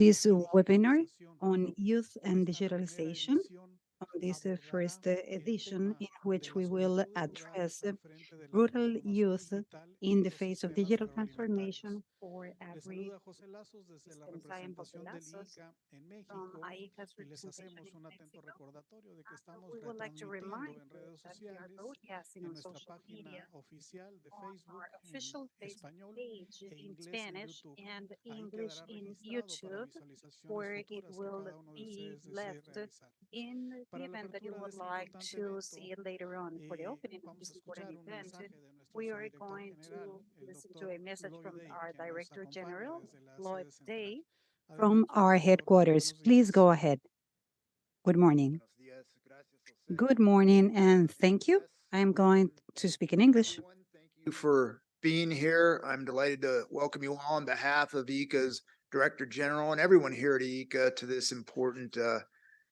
this webinar on youth and digitalization, on this first edition, in which we will address rural youth in the face of digital transformation for agri-systems. I am Jose Lazos from IECA's representation in Mexico. We would like to remind you that we are broadcasting on social media on our official Facebook page in Spanish and English in YouTube, where it will be left in the event that you would like to see it later on. For the opening of this important event, we are going to listen to a message from our Director General, Lloyd Day, from our headquarters. Please go ahead. Good morning. Good morning, and thank you. I am going to speak in English. Thank you for being here. I'm delighted to welcome you all on behalf of ICA's Director General and everyone here at ICA to this important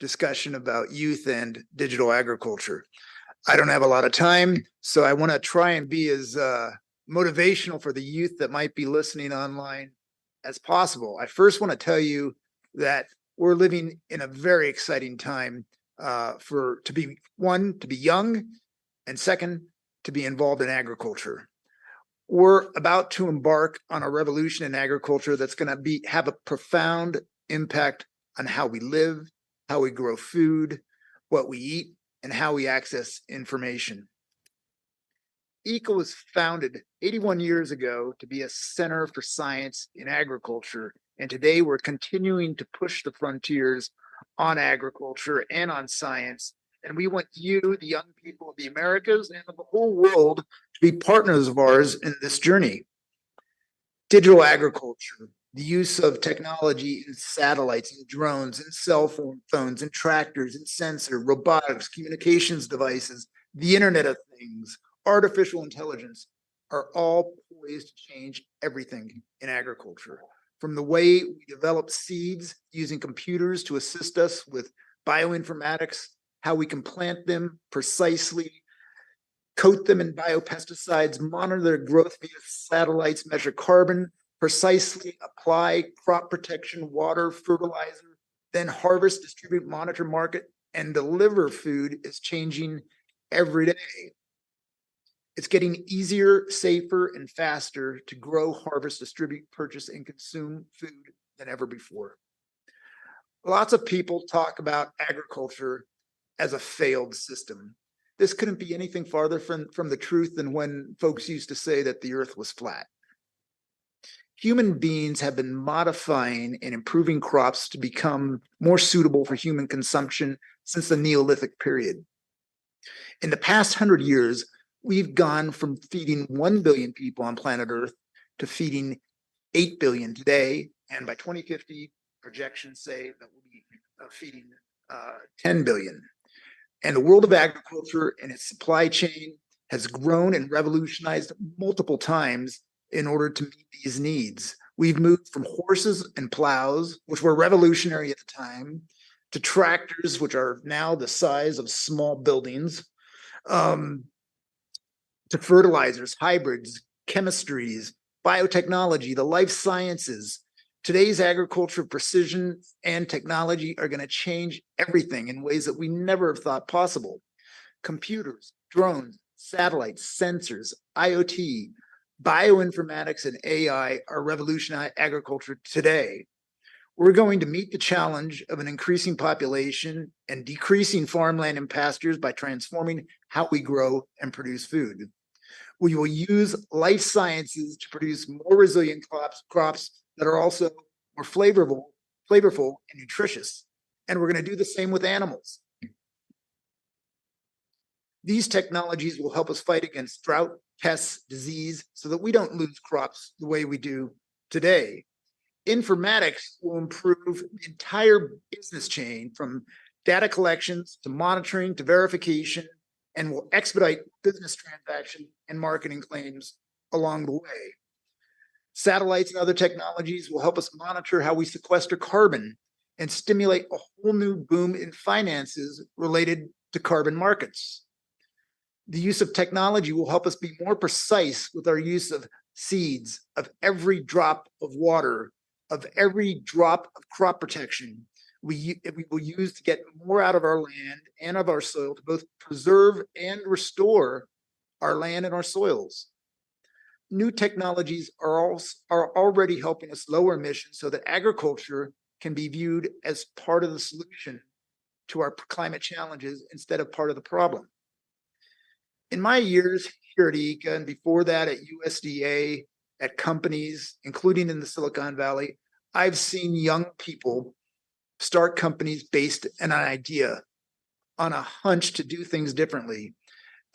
discussion about youth and digital agriculture. I don't have a lot of time, so I want to try and be as motivational for the youth that might be listening online as possible. I first want to tell you that we're living in a very exciting time to be young, and second, to be involved in agriculture. We're about to embark on a revolution in agriculture that's going to have a profound impact on how we live, how we grow food, what we eat, and how we access information. ICA was founded 81 years ago to be a center for science in agriculture, and today we're continuing to push the frontiers on agriculture and on science. And we want you, the young people of the Americas and of the whole world, to be partners of ours in this journey. Digital agriculture, the use of technology in satellites and drones and cell phones and tractors and sensor, robotics, communications devices, the Internet of Things, artificial intelligence are all poised to change everything in agriculture. From the way we develop seeds using computers to assist us with bioinformatics, how we can plant them precisely, coat them in biopesticides, monitor their growth via satellites, measure carbon, precisely apply crop protection, water, fertilizer, then harvest, distribute, monitor, market, and deliver food is changing every day. It's getting easier, safer, and faster to grow, harvest, distribute, purchase, and consume food than ever before. Lots of people talk about agriculture as a failed system. This couldn't be anything farther from the truth than when folks used to say that the earth was flat. Human beings have been modifying and improving crops to become more suitable for human consumption since the Neolithic period. In the past 100 years, we've gone from feeding 1 billion people on planet Earth to feeding 8 billion today. And by 2050, projections say that we'll be feeding 10 billion. And the world of agriculture and its supply chain has grown and revolutionized multiple times in order to meet these needs. We've moved from horses and plows, which were revolutionary at the time, to tractors, which are now the size of small buildings, to fertilizers, hybrids, chemistries, biotechnology, the life sciences. Today's agriculture, precision, and technology are going to change everything in ways that we never have thought possible. Computers, drones, satellites, sensors, IoT, bioinformatics, and AI are revolutionizing agriculture today. We're going to meet the challenge of an increasing population and decreasing farmland and pastures by transforming how we grow and produce food. We will use life sciences to produce more resilient crops that are also more flavorful and nutritious. And we're going to do the same with animals. These technologies will help us fight against drought, pests, disease, so that we don't lose crops the way we do today. Informatics will improve the entire business chain from data collections to monitoring to verification, and will expedite business transaction and marketing claims along the way. Satellites and other technologies will help us monitor how we sequester carbon and stimulate a whole new boom in finances related to carbon markets. The use of technology will help us be more precise with our use of seeds, of every drop of water, of every drop of crop protection we will use to get more out of our land and of our soil to both preserve and restore our land and our soils. New technologies are already helping us lower emissions so that agriculture can be viewed as part of the solution to our climate challenges instead of part of the problem. In my years here at ICA and before that at USDA, at companies, including in the Silicon Valley, I've seen young people start companies based on an idea, on a hunch to do things differently,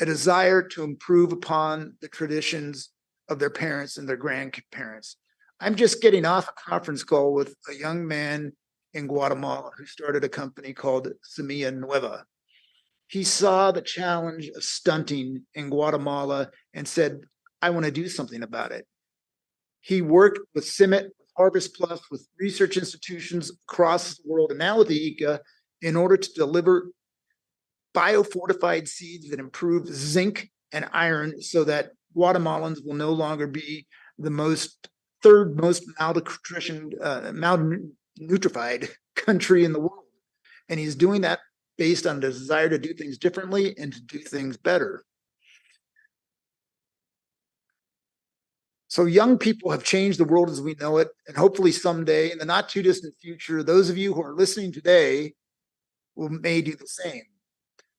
a desire to improve upon the traditions of their parents and their grandparents. I'm just getting off a conference call with a young man in Guatemala who started a company called Semilla Nueva. He saw the challenge of stunting in Guatemala and said, I want to do something about it. He worked with CIMMYT, with Harvest Plus, with research institutions across the world, and now with the ICA, in order to deliver biofortified seeds that improve zinc and iron so that Guatemalans will no longer be the third most malnutrified country in the world. And he's doing that based on the desire to do things differently and to do things better. So young people have changed the world as we know it, and hopefully someday, in the not too distant future, those of you who are listening today may do the same.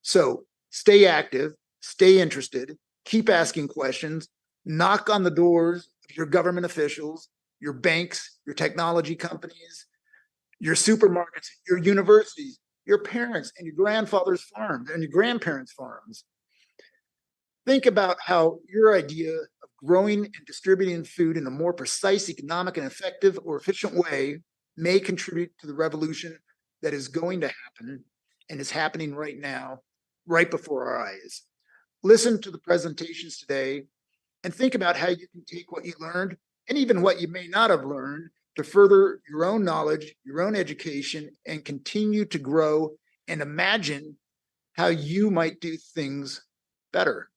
So stay active, stay interested, keep asking questions, knock on the doors of your government officials, your banks, your technology companies, your supermarkets, your universities, your parents and your grandfather's farms and your grandparents' farms. Think about how your idea of growing and distributing food in a more precise, economic, and effective or efficient way may contribute to the revolution that is going to happen and is happening right now, right before our eyes. Listen to the presentations today and think about how you can take what you learned and even what you may not have learned to further your own knowledge, your own education, and continue to grow and imagine how you might do things better.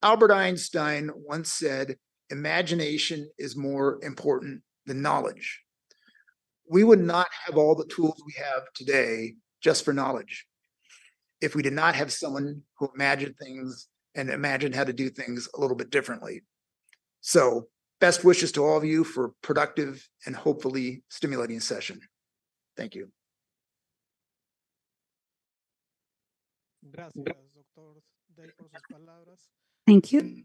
Albert Einstein once said, imagination is more important than knowledge. We would not have all the tools we have today just for knowledge if we did not have someone who imagined things and imagined how to do things a little bit differently. So best wishes to all of you for a productive and hopefully stimulating session. Thank you. Thank you.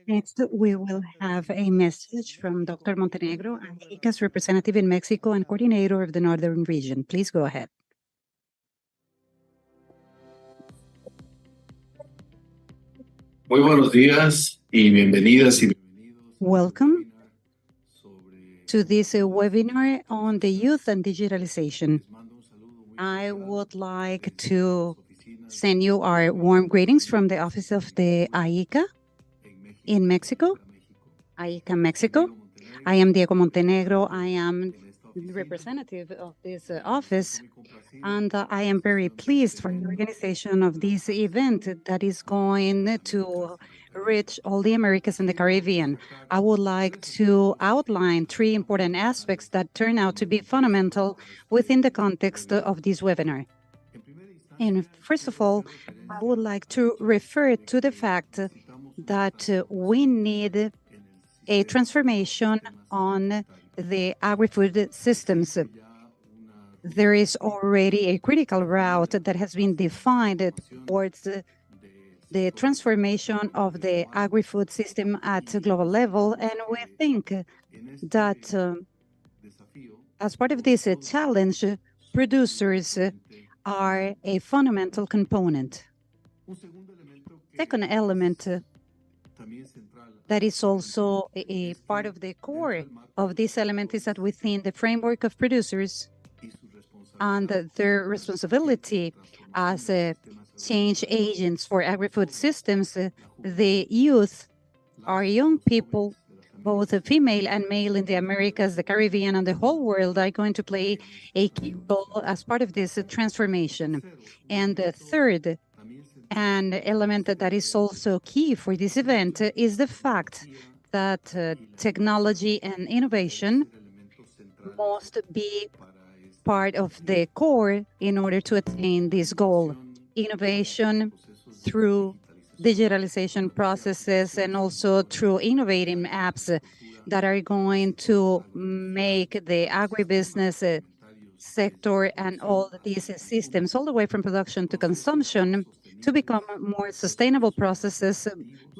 Next, we will have a message from Dr. Montenegro, ICA's representative in Mexico and coordinator of the Northern region. Please go ahead. Muy buenos días y bienvenidas y bienvenidos. Welcome to this webinar on the youth and digitalization. I would like to send you our warm greetings from the office of the ICA in Mexico, ICA Mexico. I am Diego Montenegro. I am the representative of this office, and I am very pleased for the organization of this event that is going to reach all the Americas and the Caribbean. I would like to outline 3 important aspects that turn out to be fundamental within the context of this webinar. And first of all, I would like to refer to the fact that we need a transformation on the agri-food systems. There is already a critical route that has been defined towards the transformation of the agri-food system at a global level, and we think that as part of this challenge, producers are a fundamental component. Second element that is also a part of the core of this element is that within the framework of producers and their responsibility as change agents for agri-food systems, the youth, our young people, both female and male in the Americas, the Caribbean, and the whole world are going to play a key role as part of this transformation. And the third element that is also key for this event is the fact that technology and innovation must be part of the core in order to attain this goal. Innovation through digitalization processes and also through innovating apps that are going to make the agribusiness sector and all these systems, all the way from production to consumption, to become more sustainable processes,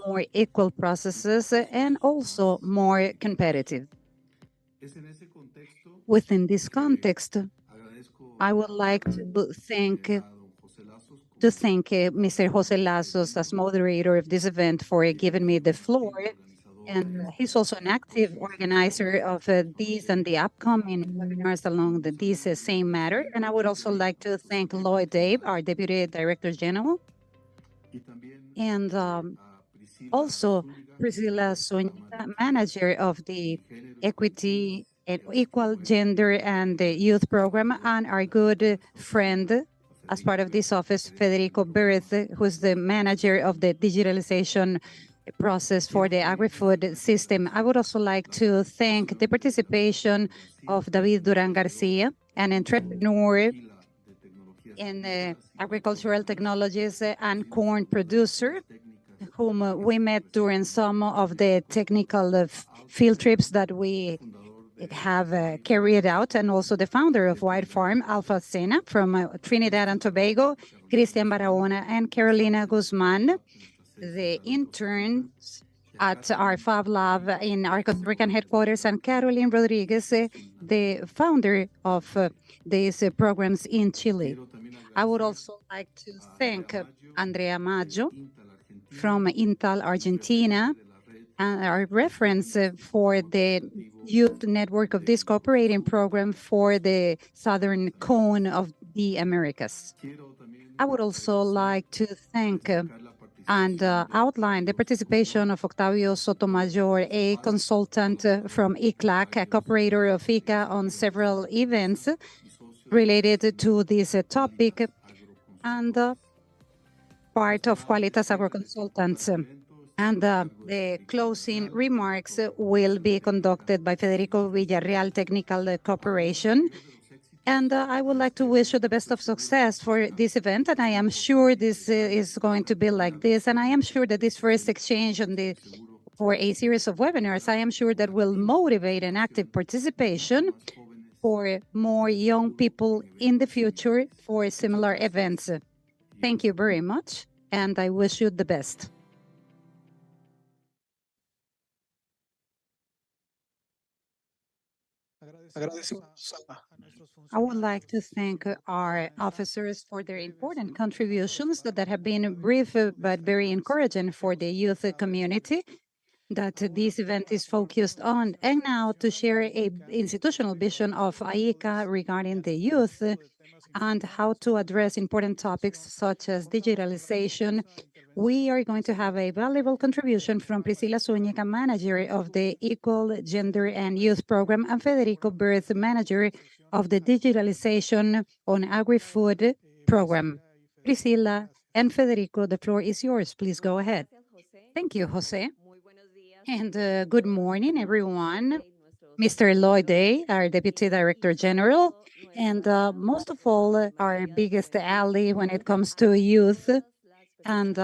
more equal processes, and also more competitive. Within this context, I would like to thank Mr. Jose Lazos as moderator of this event for giving me the floor. And he's also an active organizer of these and the upcoming webinars along this same matter. And I would also like to thank Lloyd Dave, our Deputy Director General, and also Priscilla Zúñiga, manager of the Equity and Equal Gender and Youth Program, and our good friend as part of this office, Federico Berth, who's the manager of the digitalization process for the agri-food system. I would also like to thank the participation of David Duran Garcia, an entrepreneur in agricultural technologies and corn producer, whom we met during some of the technical field trips that we have carried out, and also the founder of White Farm, Alpha Sena, from Trinidad and Tobago, Cristian Barahona and Carolina Guzman, the interns at our Fab Lab in our Costa Rican headquarters, and Caroline Rodriguez, the founder of these programs in Chile. I would also like to thank Andrea Maggio from Intal Argentina, and our reference for the youth network of this cooperating program for the southern cone of the Americas. I would also like to thank and outline the participation of Octavio Sotomayor, a consultant from ICLAC, a cooperator of ICA, on several events related to this topic, and part of Qualitas Agro Consultants. And the closing remarks will be conducted by Federico Villarreal, Technical Cooperation. And I would like to wish you the best of success for this event. And I am sure this is going to be like this. And I am sure that this first exchange for a series of webinars, I am sure that will motivate an active participation for more young people in the future for similar events. Thank you very much, and I wish you the best. I would like to thank our officers for their important contributions that have been brief but very encouraging for the youth community that this event is focused on. And now to share a institutional vision of AICA regarding the youth and how to address important topics such as digitalization, we are going to have a valuable contribution from Priscilla Zúñiga, manager of the Equal Gender and Youth Program, and Federico Berth, manager of the Digitalization on Agri-Food Program. Priscilla and Federico, the floor is yours. Please go ahead. Thank you, Jose. And good morning, everyone. Mr. Lloyd Day, our Deputy Director General, and most of all, our biggest ally when it comes to youth, and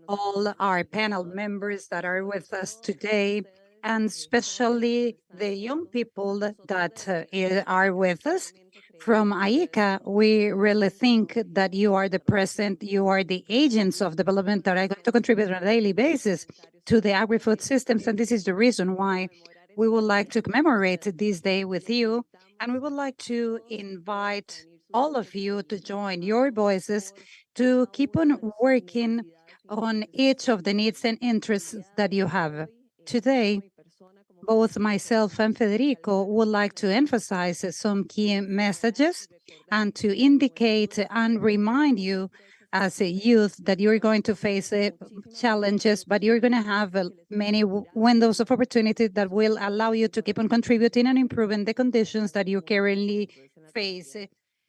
all our panel members that are with us today, and especially the young people that are with us. From AICA, we really think that you are the present, you are the agents of development that are going to contribute on a daily basis to the agri-food systems, and this is the reason why we would like to commemorate this day with you, and we would like to invite all of you to join your voices to keep on working on each of the needs and interests that you have. Today, both myself and Federico would like to emphasize some key messages and to indicate and remind you as a youth that you're going to face challenges, but you're going to have many windows of opportunity that will allow you to keep on contributing and improving the conditions that you currently face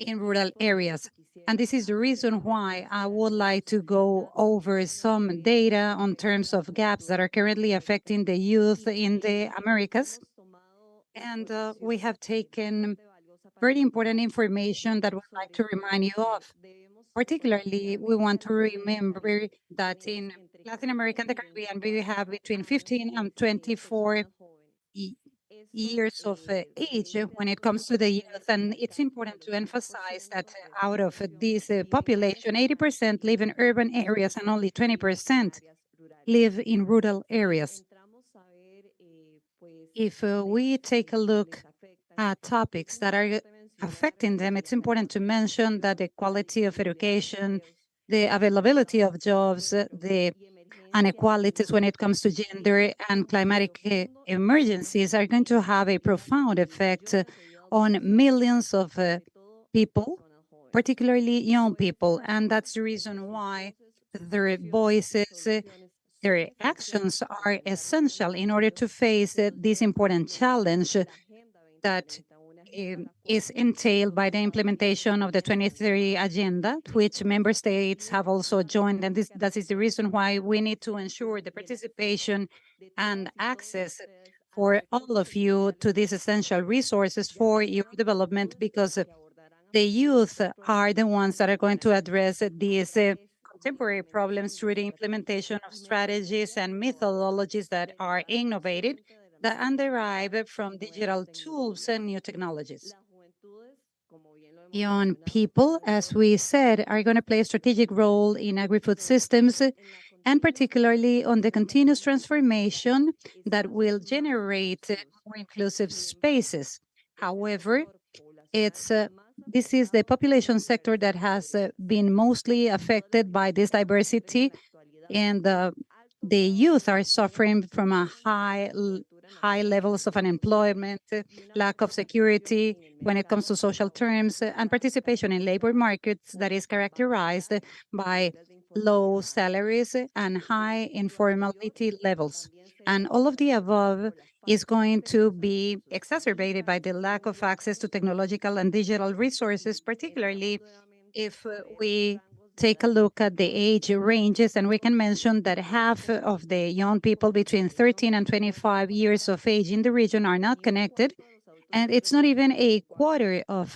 in rural areas. And this is the reason why I would like to go over some data on terms of gaps that are currently affecting the youth in the Americas. And we have taken very important information that we'd like to remind you of. Particularly, we want to remember that in Latin America and the Caribbean, we have between 15 and 24 y- years of age when it comes to the youth. And it's important to emphasize that out of this population, 80% live in urban areas and only 20% live in rural areas. If we take a look at topics that are affecting them, it's important to mention that the quality of education, the availability of jobs, the inequalities when it comes to gender and climatic emergencies are going to have a profound effect on millions of people, particularly young people. And that's the reason why their voices, their actions are essential in order to face this important challenge that is entailed by the implementation of the 2030 agenda, which member states have also joined. And that is the reason why we need to ensure the participation and access for all of you to these essential resources for your development, because the youth are the ones that are going to address these contemporary problems through the implementation of strategies and methodologies that are innovated that and derived from digital tools and new technologies. Young people, as we said, are going to play a strategic role in agri-food systems, and particularly on the continuous transformation that will generate more inclusive spaces. However, it's this is the population sector that has been mostly affected by this diversity, and the youth are suffering from a high levels of unemployment, lack of security when it comes to social terms, and participation in labor markets that is characterized by low salaries and high informality levels. And all of the above is going to be exacerbated by the lack of access to technological and digital resources, particularly if we take a look at the age ranges, and we can mention that half of the young people between 13 and 25 years of age in the region are not connected. And it's not even a quarter of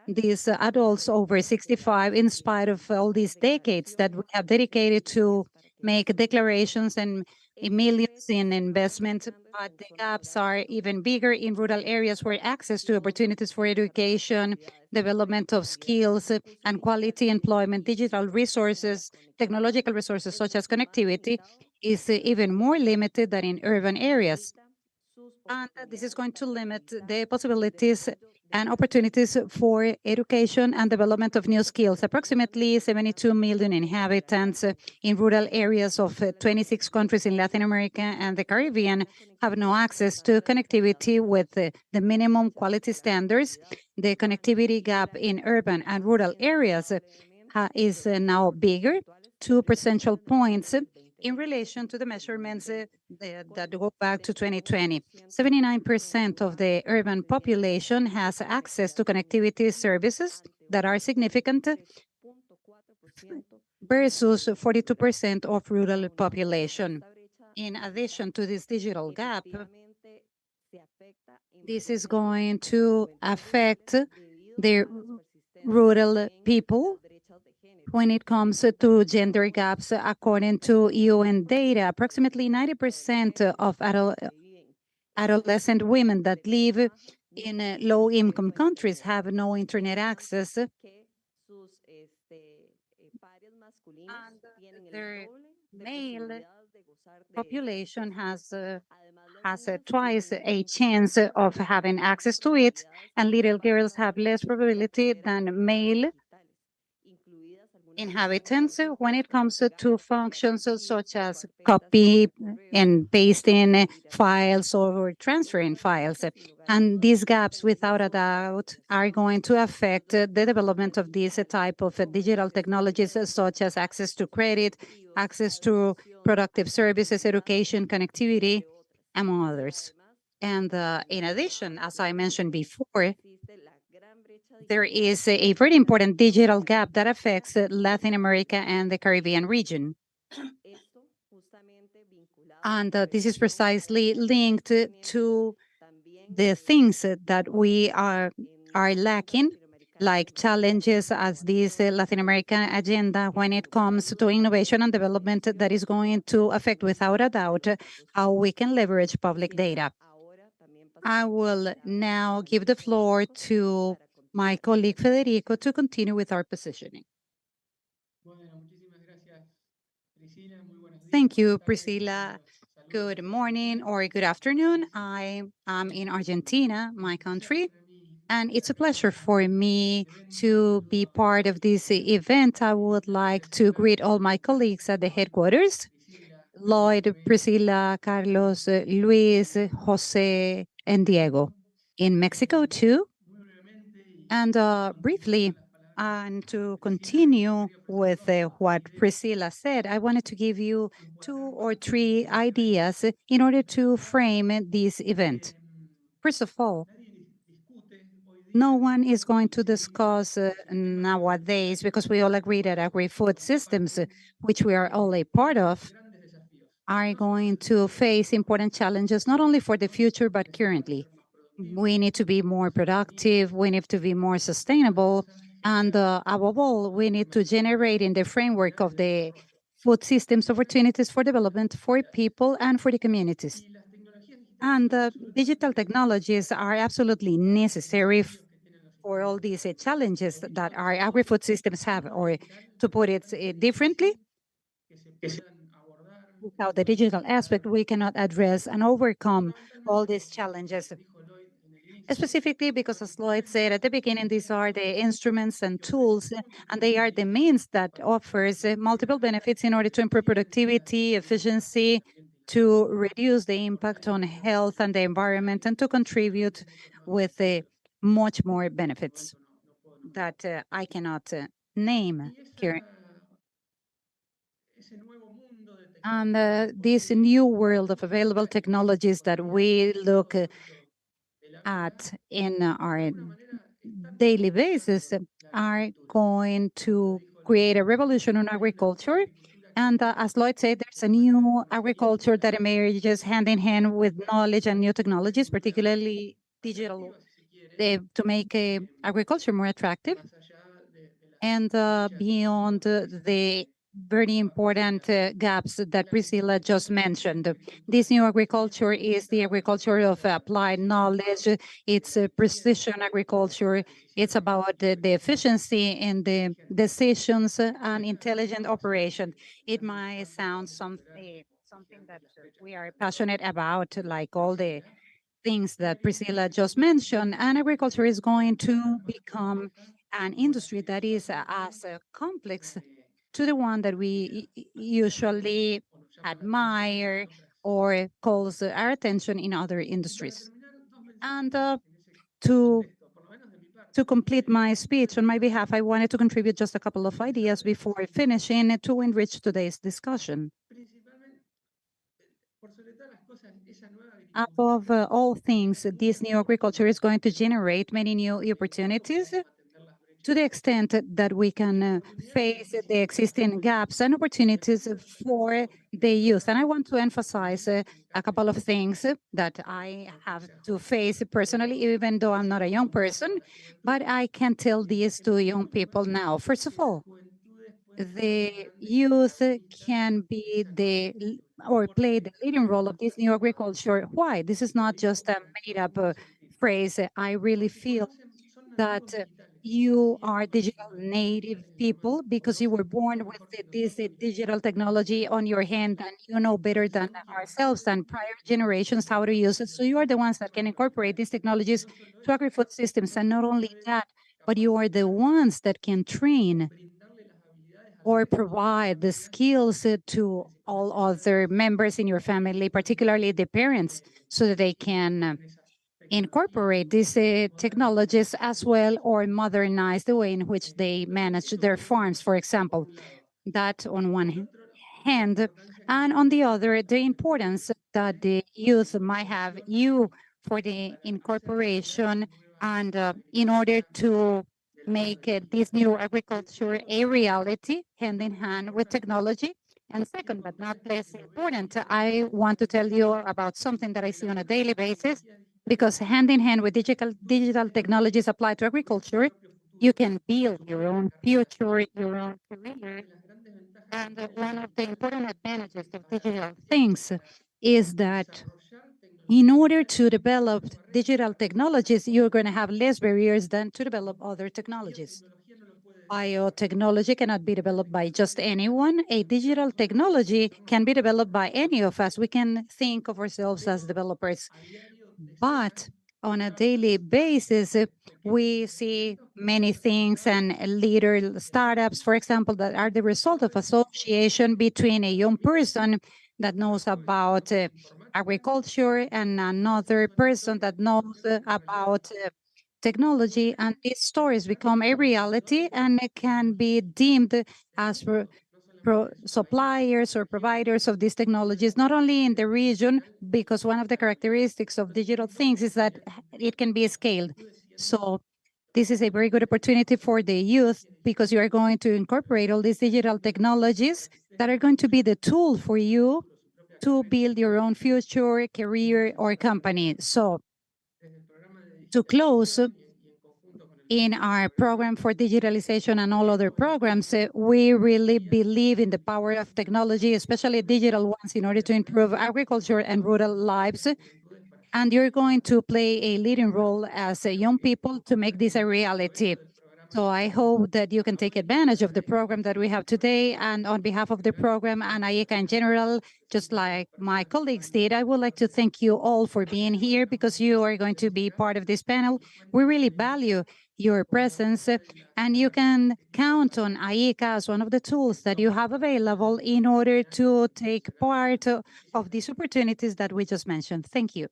these adults over 65, in spite of all these decades that we have dedicated to make declarations and millions in investment. But the gaps are even bigger in rural areas where access to opportunities for education, development of skills, and quality employment, digital resources, technological resources such as connectivity is even more limited than in urban areas. And this is going to limit the possibilities and opportunities for education and development of new skills. Approximately 72 million inhabitants in rural areas of 26 countries in Latin America and the Caribbean have no access to connectivity with the minimum quality standards. The connectivity gap in urban and rural areas is now bigger, 2 percentage points in relation to the measurements that go back to 2020. 79% of the urban population has access to connectivity services that are significant versus 42% of rural population. In addition to this digital gap, this is going to affect the rural people when it comes to gender gaps. According to UN data, approximately 90% of adolescent women that live in low-income countries have no internet access, and their male population has twice a chance of having access to it, and little girls have less probability than male inhabitants when it comes to functions such as copy and pasting files or transferring files. And these gaps, without a doubt, are going to affect the development of these type of digital technologies, such as access to credit, access to productive services, education, connectivity, among others. And in addition, as I mentioned before, there is a very important digital gap that affects Latin America and the Caribbean region. And this is precisely linked to the things that we are lacking, like challenges as this Latin American agenda when it comes to innovation and development that is going to affect without a doubt how we can leverage public data. I will now give the floor to my colleague Federico to continue with our positioning. Thank you, Priscilla. Good morning or good afternoon. I am in Argentina, my country, and it's a pleasure for me to be part of this event. I would like to greet all my colleagues at the headquarters, Lloyd, Priscilla, Carlos, Luis, Jose, and Diego. In Mexico, too, and briefly, and to continue with what Priscilla said, I wanted to give you 2 or 3 ideas in order to frame this event. First of all, no one is going to discuss nowadays, because we all agree that agri-food systems, which we are all a part of, are going to face important challenges, not only for the future, but currently. We need to be more productive, we need to be more sustainable, and above all, we need to generate in the framework of the food systems opportunities for development for people and for the communities. And digital technologies are absolutely necessary for all these challenges that our agri-food systems have, or to put it differently, without the digital aspect, we cannot address and overcome all these challenges. Specifically because, as Lloyd said at the beginning, these are the instruments and tools, and they are the means that offers multiple benefits in order to improve productivity, efficiency, to reduce the impact on health and the environment, and to contribute with much more benefits that I cannot name here. And this new world of available technologies that we look at in our daily basis are going to create a revolution in agriculture. And as Lloyd said, there's a new agriculture that emerges hand in hand with knowledge and new technologies, particularly digital, to make agriculture more attractive. And beyond the very important gaps that Priscilla just mentioned. This new agriculture is the agriculture of applied knowledge. It's precision agriculture. It's about the efficiency in the decisions and intelligent operation. It might sound something that we are passionate about, like all the things that Priscilla just mentioned, and agriculture is going to become an industry that is as complex to the one that we usually admire or calls our attention in other industries. And to to complete my speech on my behalf, I wanted to contribute just a couple of ideas before finishing to enrich today's discussion. Above all things, this new agriculture is going to generate many new opportunities to the extent that we can face the existing gaps and opportunities for the youth. And I want to emphasize a couple of things that I have to face personally, even though I'm not a young person, but I can tell this to young people now. First of all, the youth can be or play the leading role of this new agriculture. Why? This is not just a made up phrase. I really feel that you are digital native people because you were born with this digital technology on your hand, and you know better than ourselves and prior generations how to use it. So you are the ones that can incorporate these technologies to agri-food systems. And not only that, but you are the ones that can train or provide the skills to all other members in your family, particularly the parents, so that they can incorporate these technologies as well, or modernize the way in which they manage their farms, for example. That on one hand, and on the other, the importance that the youth might have you for the incorporation and in order to make this new agriculture a reality, hand in hand with technology. And second, but not less important, I want to tell you about something that I see on a daily basis, because hand in hand with digital technologies applied to agriculture, you can build your own future, your own career. And one of the important advantages of digital things is that in order to develop digital technologies, you're going to have less barriers than to develop other technologies. Biotechnology cannot be developed by just anyone. A digital technology can be developed by any of us. We can think of ourselves as developers. But on a daily basis, we see many things and little startups, for example, that are the result of association between a young person that knows about agriculture and another person that knows about technology. And these stories become a reality and it can be deemed as suppliers or providers of these technologies, not only in the region, because one of the characteristics of digital things is that it can be scaled. So this is a very good opportunity for the youth because you are going to incorporate all these digital technologies that are going to be the tool for you to build your own future, career, or company. So to close, in our program for digitalization and all other programs, we really believe in the power of technology, especially digital ones, in order to improve agriculture and rural lives. And you're going to play a leading role as young people to make this a reality. So I hope that you can take advantage of the program that we have today. And on behalf of the program and IECA in general, just like my colleagues did, I would like to thank you all for being here because you are going to be part of this panel. We really value your presence, and you can count on IECA as one of the tools that you have available in order to take part of these opportunities that we just mentioned. Thank you.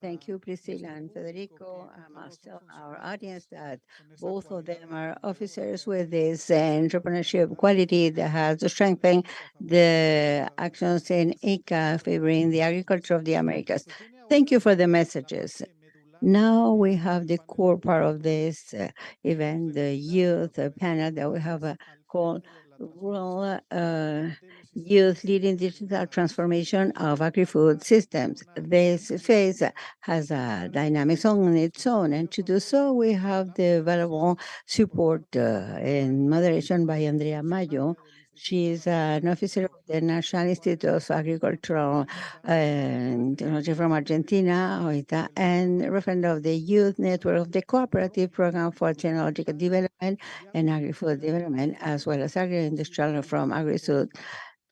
Thank you, Priscilla and Federico. I must tell our audience that both of them are officers with this entrepreneurship quality that has strengthened the actions in ICA favoring the agriculture of the Americas. Thank you for the messages. Now we have the core part of this event, the youth panel that we have called Rural Youth Leading Digital Transformation of Agri-Food Systems. This phase has a dynamics on its own, and to do so, we have the available support in moderation by Andrea Mayo. She is an officer of the National Institute of Agricultural Technology from Argentina, OITA, and referent of the Youth Network of the Cooperative Program for Technological Development and Agri-Food Development, as well as Agri-Industrial from Agri-Sud,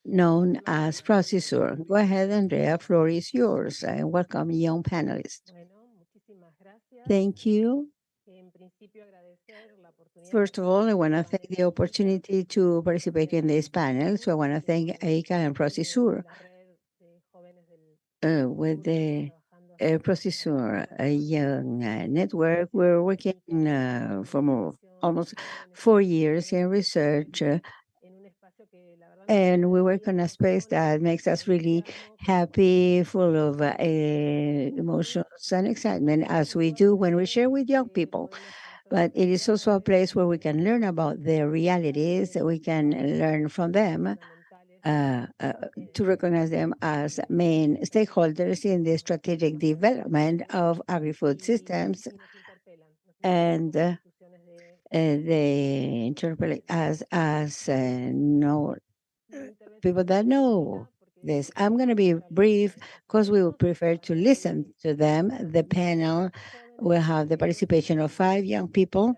known as Processor. Go ahead, Andrea, floor is yours, and welcome, young panelists. Thank you. First of all, I want to thank the opportunity to participate in this panel. So I want to thank EICA and Processor. With the Processor Young Network, we're working for almost 4 years in research. And we work on a space that makes us really happy, full of emotions and excitement, as we do when we share with young people. But it is also a place where we can learn about their realities, that we can learn from them, to recognize them as main stakeholders in the strategic development of agri-food systems. And they interpret as know people that know this. I'm going to be brief because we would prefer to listen to them. The panel will have the participation of 5 young people.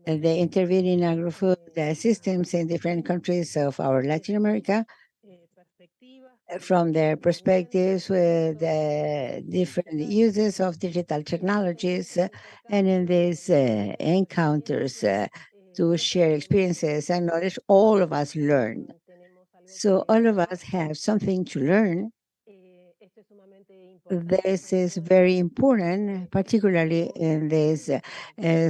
And they intervene in agri-food systems in different countries of our Latin America from their perspectives with different uses of digital technologies, and in these encounters to share experiences and knowledge, all of us learn. So all of us have something to learn. This is very important, particularly in these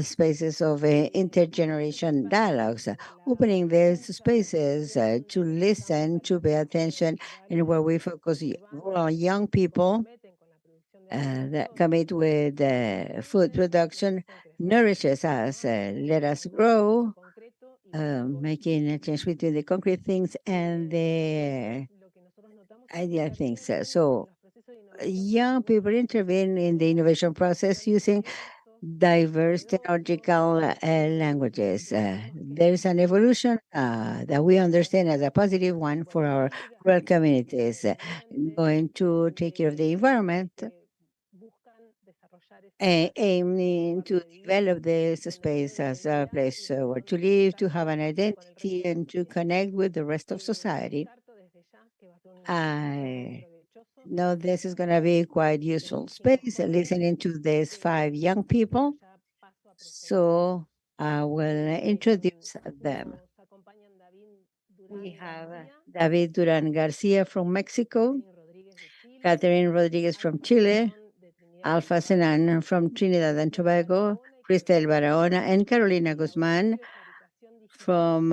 spaces of intergeneration dialogues, opening these spaces to listen, to pay attention, and where we focus on young people that commit with food production nourishes us, let us grow, making a change between the concrete things and the ideal things. So young people intervene in the innovation process using diverse technological languages. There is an evolution that we understand as a positive one for our rural communities, going to take care of the environment, aiming to develop this space as a place where to live, to have an identity, and to connect with the rest of society. I know this is going to be quite useful space, listening to these five young people. So I will introduce them. We have David Duran Garcia from Mexico, Catherine Rodriguez from Chile, Alpha Senan from Trinidad and Tobago, Cristel Barahona, and Carolina Guzman from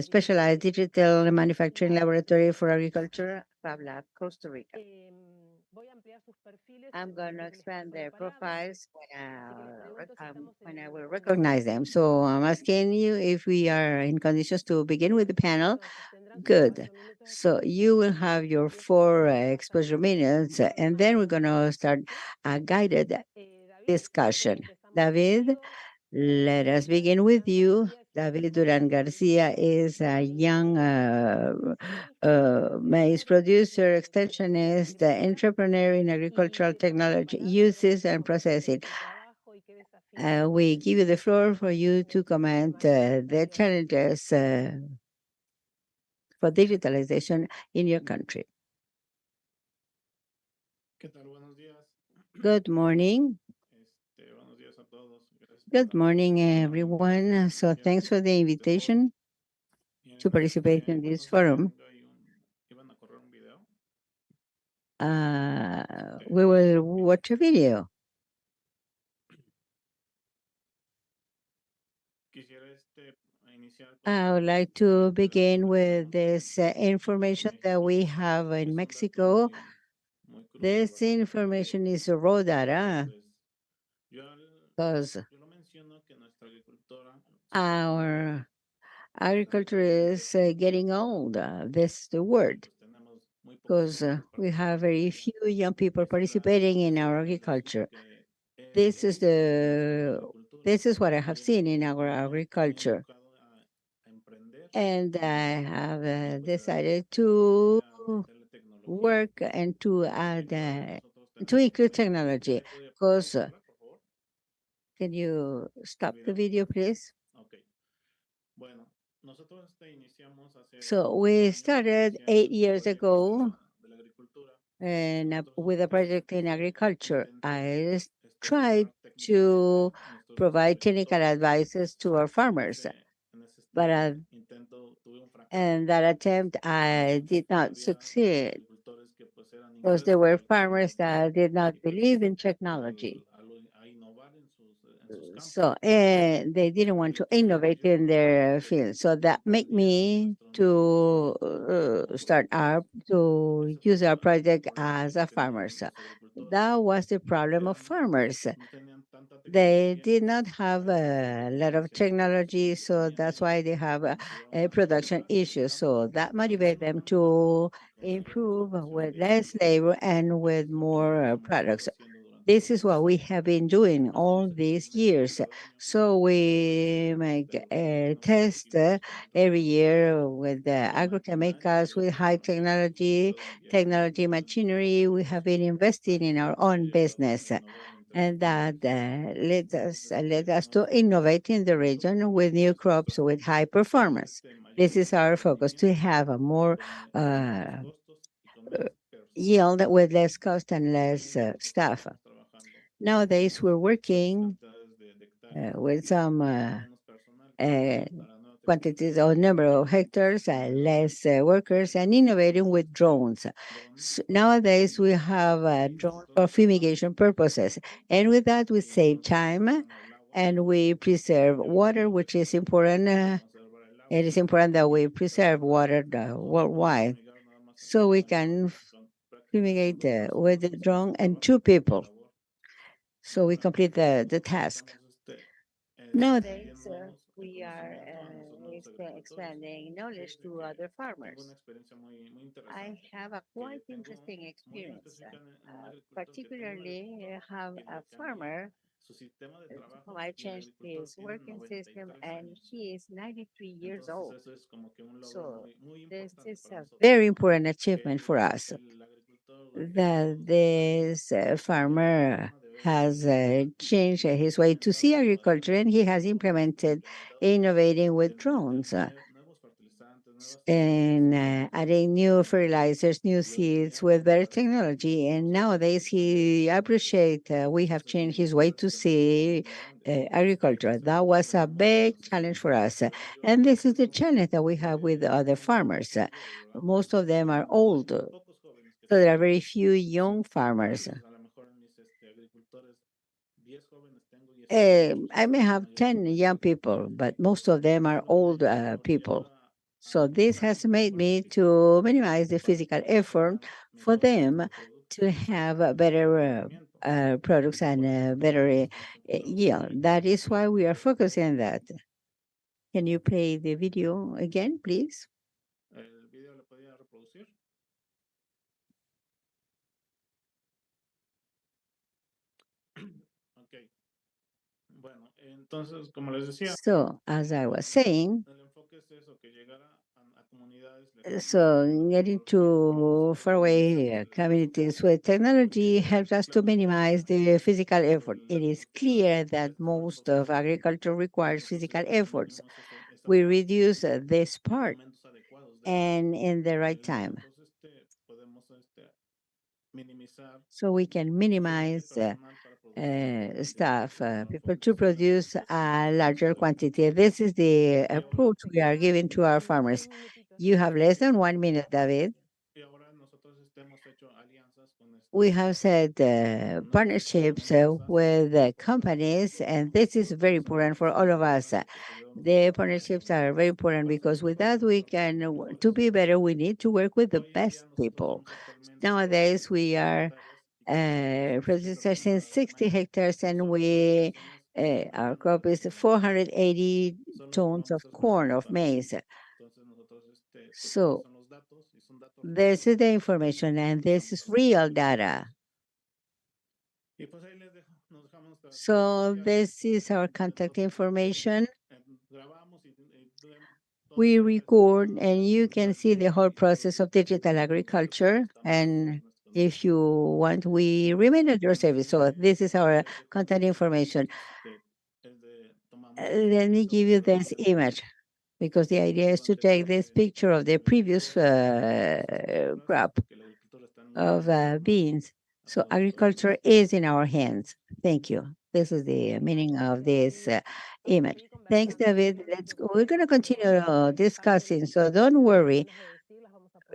Specialized Digital Manufacturing Laboratory for Agriculture, FabLab, Costa Rica. I'm going to expand their profiles when I will recognize them. So I'm asking you if we are in conditions to begin with the panel. Good. So you will have your four exposure minutes, and then we're going to start a guided discussion. David, let us begin with you. David Duran Garcia is a young maize producer, extensionist, entrepreneur in agricultural technology uses and processing. We give you the floor for you to comment the challenges for digitalization in your country. Good morning. Good morning, everyone. So thanks for the invitation to participate in this forum. We will watch a video. I would like to begin with this information that we have in Mexico. This information is raw data because our agriculture is getting old. This is the word because we have very few young people participating in our agriculture. This is what I have seen in our agriculture, and I have decided to work and to add to include technology. Because can you stop the video, please? So we started 8 years ago and with a project in agriculture. I tried to provide technical advices to our farmers, but and that attempt I did not succeed because there were farmers that did not believe in technology. So they didn't want to innovate in their field. So that made me to use our project as a farmer. So that was the problem of farmers. They did not have a lot of technology, so that's why they have a production issues. So that motivated them to improve with less labor and with more products. This is what we have been doing all these years. So we make a test every year with the agrochemicals, with high technology machinery. We have been investing in our own business. And that led us to innovate in the region with new crops with high performance. This is our focus, to have a more yield with less cost and less staff. Nowadays, we're working with some uh, quantities or number of hectares, less workers, and innovating with drones. Nowadays, we have drones for fumigation purposes, and with that, we save time and we preserve water, which is important. It is important that we preserve water worldwide, so we can fumigate with the drone and two people. So we complete the task. Nowadays, we are expanding knowledge to other farmers. I have a quite interesting experience. Particularly, have a farmer whom I changed his working system, and he is 93 years old. So this is a very important achievement for us that this farmer has changed his way to see agriculture, and he has implemented innovating with drones and adding new fertilizers, new seeds with better technology. And nowadays, he appreciate we have changed his way to see agriculture. That was a big challenge for us, and this is the challenge that we have with other farmers. Most of them are old, so there are very few young farmers. I may have 10 young people, but most of them are old people. So this has made me to minimize the physical effort for them to have better products and better yield. That is why we are focusing on that. Can you play the video again, please? So, as I was saying, so getting to faraway communities with technology helps us to minimize the physical effort. It is clear that most of agriculture requires physical efforts. We reduce this part and in the right time. So we can minimize staff, people to produce a larger quantity. This is the approach we are giving to our farmers. You have less than 1 minute, David. We have said partnerships with companies, and this is very important for all of us. The partnerships are very important because with that we can, to be better, we need to work with the best people. Nowadays, we are producers in 60 hectares, and our crop is 480 tons of corn, of maize. So this is the information, and this is real data. So this is our contact information. We record, and you can see the whole process of digital agriculture. And if you want, we remain at your service. So this is our contact information. Let me give you this image because the idea is to take this picture of the previous crop of beans. So agriculture is in our hands. Thank you. This is the meaning of this image. Thanks, David. We're going to continue discussing, so don't worry,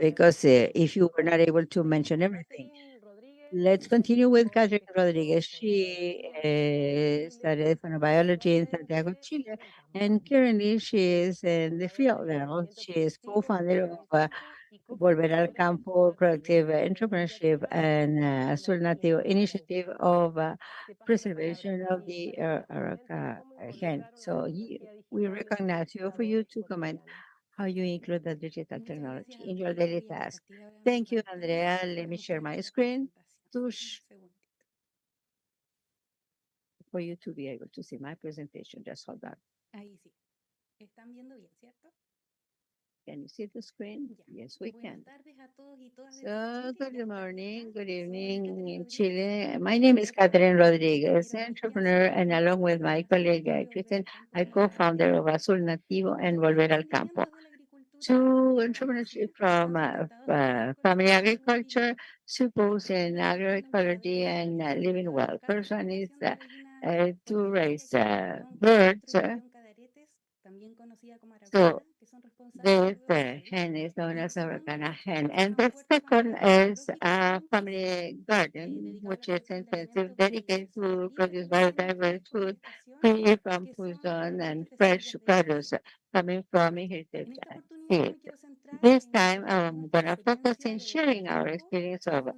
because if you were not able to mention everything. Let's continue with Catherine Rodriguez. She studied biology in Santiago, Chile, and currently she is in the field level. She is co-founder of Volver al Campo Productive Entrepreneurship and Azul Nativo Initiative of Preservation of the Araca hen. So we recognize you for you to comment how you include the digital technology in your daily task. Thank you, Andrea. Let me share my screen to for you to be able to see my presentation. Just hold on. Can you see the screen? Yes, we can. So, good morning, good evening in Chile. My name is Catherine Rodriguez, entrepreneur, and along with my colleague Kristen, I co-founder of Azul Nativo and Volver al Campo. To entrepreneurship from family agriculture, suppose in agroecology and living well. First one is to raise birds. So this hen is known as a Ragana hen. And the second is a family garden, which is intensive, dedicated to produce biodiverse food, free from poison and fresh produce coming from inherited seeds. This time, I'm going to focus in sharing our experience of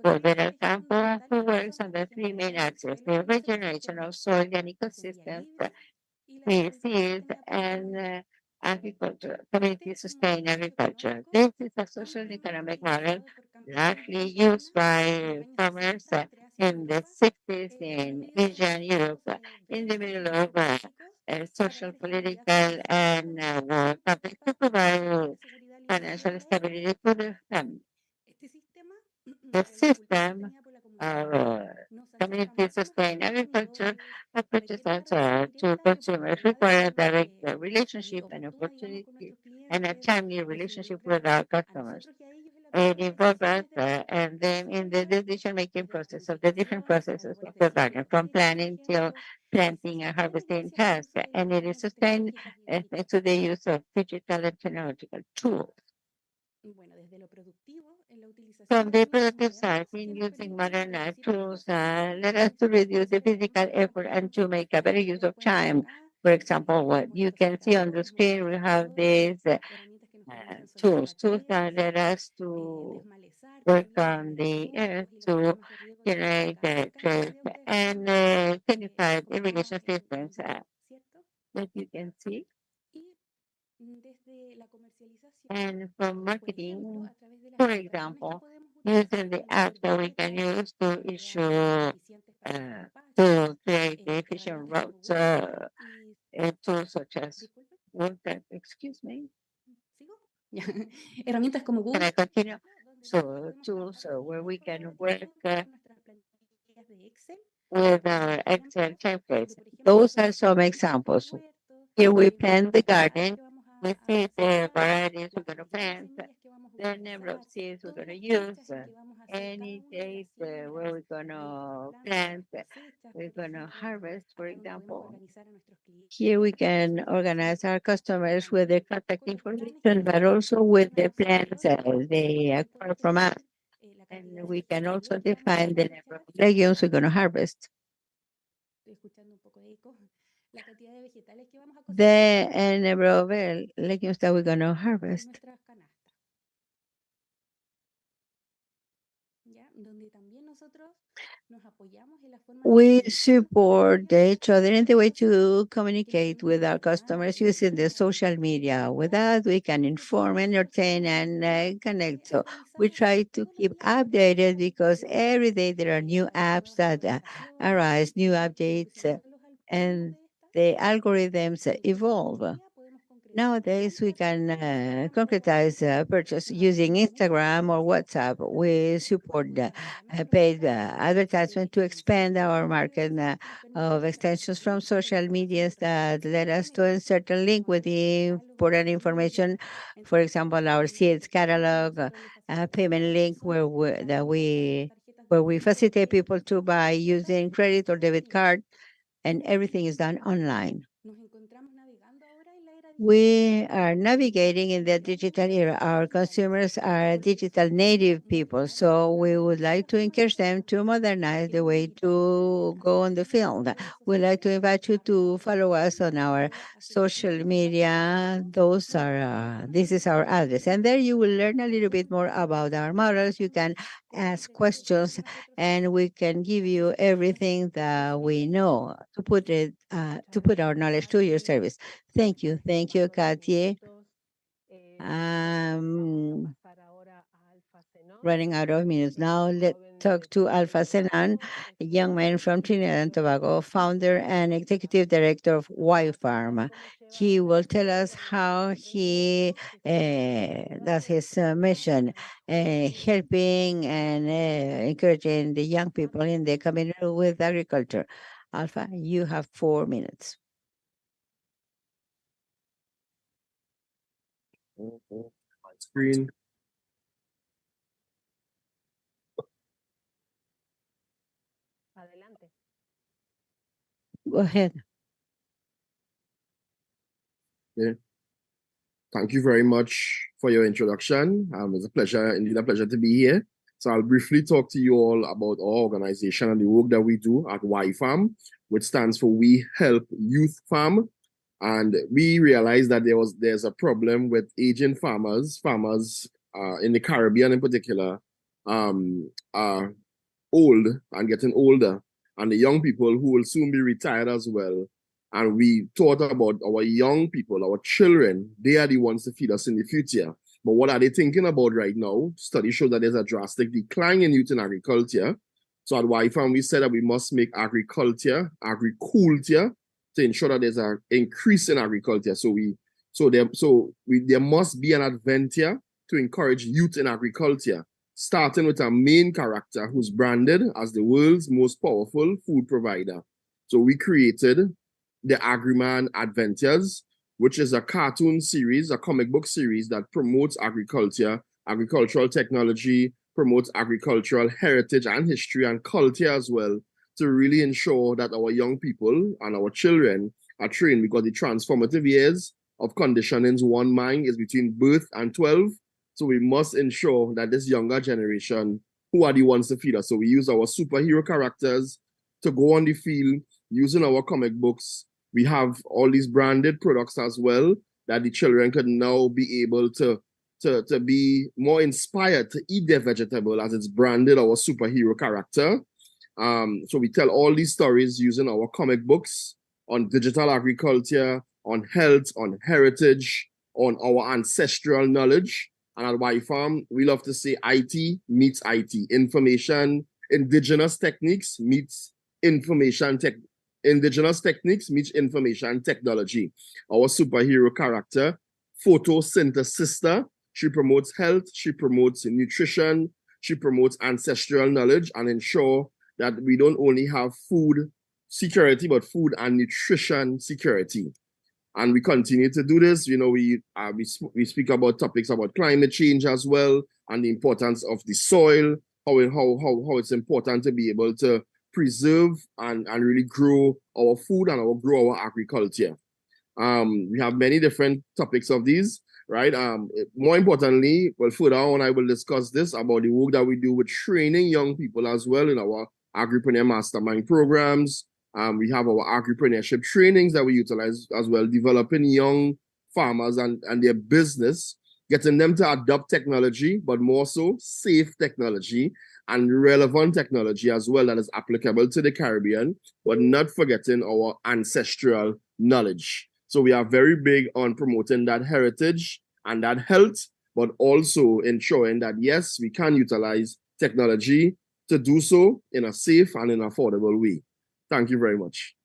Volver al Campo, who works on the three main axes, the regeneration of soil and ecosystems, species, and agriculture, community sustained agriculture. This is a social and economic model largely used by farmers in the 60s in Asia and Europe, in the middle of social, political, and war conflict to provide financial stability to the family. The system of community sustained agriculture approaches also to consumers require a direct relationship and opportunity and a timely relationship with our customers. It involves us and them in the decision-making process of the different processes of the garden, from planning till planting and harvesting tasks, and it is sustained through the use of digital and technological tools. From the productive side, in using modern tools, let us to reduce the physical effort and to make a better use of time. For example, what you can see on the screen, we have these tools that let us to work on the earth to generate the trace and identify irrigation systems that you can see. And from marketing, for example, using the apps that we can use to issue, to create the efficient routes, tools such as, excuse me, can I continue? So tools where we can work with our Excel templates. Those are some examples. Here we plant the garden. We see the varieties we're going to plant, the number of seeds we're going to use, any date where we're going to plant, we're going to harvest, for example. Here we can organize our customers with their contact information, but also with the plants they acquire from us. And we can also define the number of legumes we're going to harvest. The number of legumes that we're going to harvest. We support each other in the way to communicate with our customers using the social media. With that, we can inform, entertain, and connect. So we try to keep updated because every day there are new apps that arise, new updates, and the algorithms evolve. Nowadays, we can concretize purchase using Instagram or WhatsApp. We support paid advertisement to expand our market of extensions from social medias that let us to insert a link with the important information. For example, our seeds catalog, payment link where we facilitate people to buy using credit or debit card, and everything is done online. We are navigating in the digital era. Our consumers are digital native people, so we would like to encourage them to modernize the way to go on the field. We'd like to invite you to follow us on our social media. This is our address, and there you will learn a little bit more about our models. You can ask questions, and we can give you everything that we know to put our knowledge to your service. Thank you. Thank you, Katie. Running out of minutes now. Let's talk to Alpha Senan, a young man from Trinidad and Tobago, founder and executive director of Y Farm. He will tell us how he does his mission, helping and encouraging the young people in the community with agriculture. Alpha, you have 4 minutes. My screen. Go ahead. Yeah. Thank you very much for your introduction. It's a pleasure, indeed a pleasure to be here. So I'll briefly talk to you all about our organization and the work that we do at Y Farm, which stands for We Help Youth Farm. And we realized that there's a problem with aging farmers in the Caribbean in particular, are old and getting older, and the young people who will soon be retired as well. And we thought about our young people, our children, they are the ones to feed us in the future. But what are they thinking about right now? Studies show that there's a drastic decline in youth in agriculture. So at YFAM, we said that we must make agriculture, agriculture, to ensure that there's an increase in agriculture. There must be an adventure to encourage youth in agriculture, starting with a main character who's branded as the world's most powerful food provider. So we created the Agriman Adventures, which is a cartoon series, a comic book series that promotes agriculture, agricultural technology, promotes agricultural heritage and history and culture as well, to really ensure that our young people and our children are trained, because the transformative years of conditioning's one mind is between birth and 12. So we must ensure that this younger generation, who are the ones to feed us. So we use our superhero characters to go on the field using our comic books. We have all these branded products as well that the children could now be able to be more inspired to eat their vegetable as it's branded our superhero character. So we tell all these stories using our comic books on digital agriculture, on health, on heritage, on our ancestral knowledge. And at YFAM, we love to say IT meets IT. Indigenous techniques meets information technology. Our superhero character, photosynthesister, she promotes health, she promotes nutrition, she promotes ancestral knowledge, and ensure that we don't only have food security, but food and nutrition security. And we continue to do this. We speak about topics about climate change as well, and the importance of the soil, how it's important to be able to preserve and really grow our food and grow our agriculture. We have many different topics of these, right? More importantly, well, further on, I will discuss this about the work that we do with training young people as well in our Agripreneur Mastermind programs. We have our agripreneurship trainings that we utilize as well, developing young farmers and their business, getting them to adopt technology, but more so safe technology and relevant technology as well that is applicable to the Caribbean, but not forgetting our ancestral knowledge. So we are very big on promoting that heritage and that health, but also ensuring that, yes, we can utilize technology to do so in a safe and in an affordable way. Thank you very much.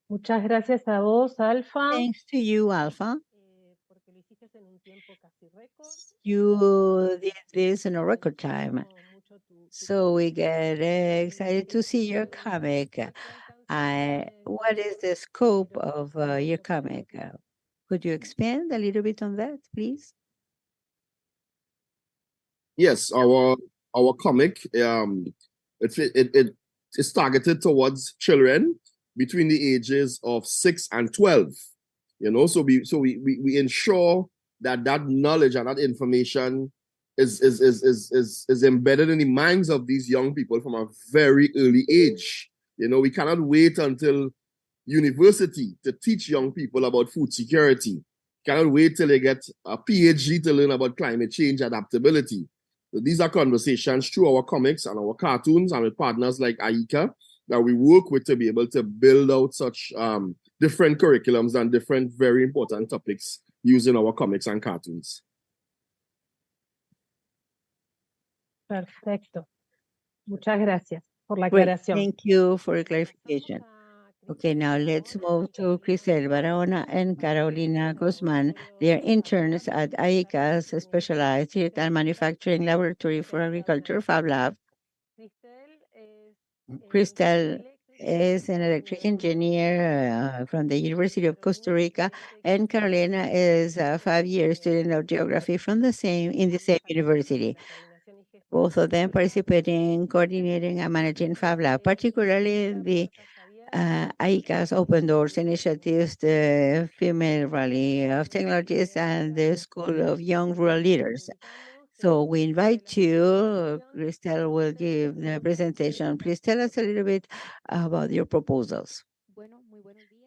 Muchas gracias a vos, Alfa. Thanks to you, Alpha. You did this in a record time. So we get excited to see your comic. What is the scope of your comic? Could you expand a little bit on that, please? Yes, our comic it's targeted towards children between the ages of 6 and 12. So we ensure that knowledge and that information is embedded in the minds of these young people from a very early age. We cannot wait until university to teach young people about food security. Cannot wait till they get a PhD to learn about climate change adaptability. So these are conversations through our comics and our cartoons and with partners like AICA that we work with to be able to build out such different curriculums and different very important topics using our comics and cartoons. Perfecto. Muchas gracias por la Great. aclaración. Thank you for your clarification. Okay, now let's move to Cristel Barahona and Carolina Guzman. They are interns at AICA's Specialized Digital Manufacturing Laboratory for Agriculture Fab Lab. Cristel is an electric engineer from the University of Costa Rica, and Carolina is a 5-year student of geography from the same university. Both of them participate in coordinating and managing Fab Lab, particularly the AICA's Open Doors initiatives, the Female Rally of Technologists, and the School of Young Rural Leaders. So we invite you. Cristel will give the presentation. Please tell us a little bit about your proposals.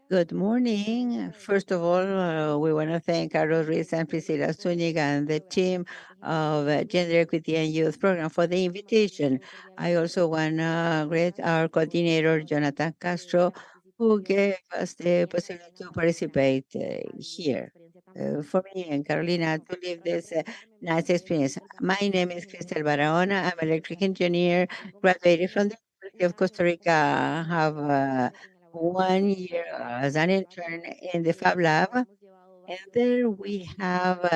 Good morning. First of all, we want to thank Carlos Ruiz and Priscila Zuniga and the team of Gender Equity and Youth Program for the invitation. I also want to greet our coordinator, Jonathan Castro, who gave us the possibility to participate here. For me and Carolina to live this nice experience. My name is Cristel Barahona. I'm an electric engineer, graduated from the University of Costa Rica. I have 1 year as an intern in the Fab Lab. And there we have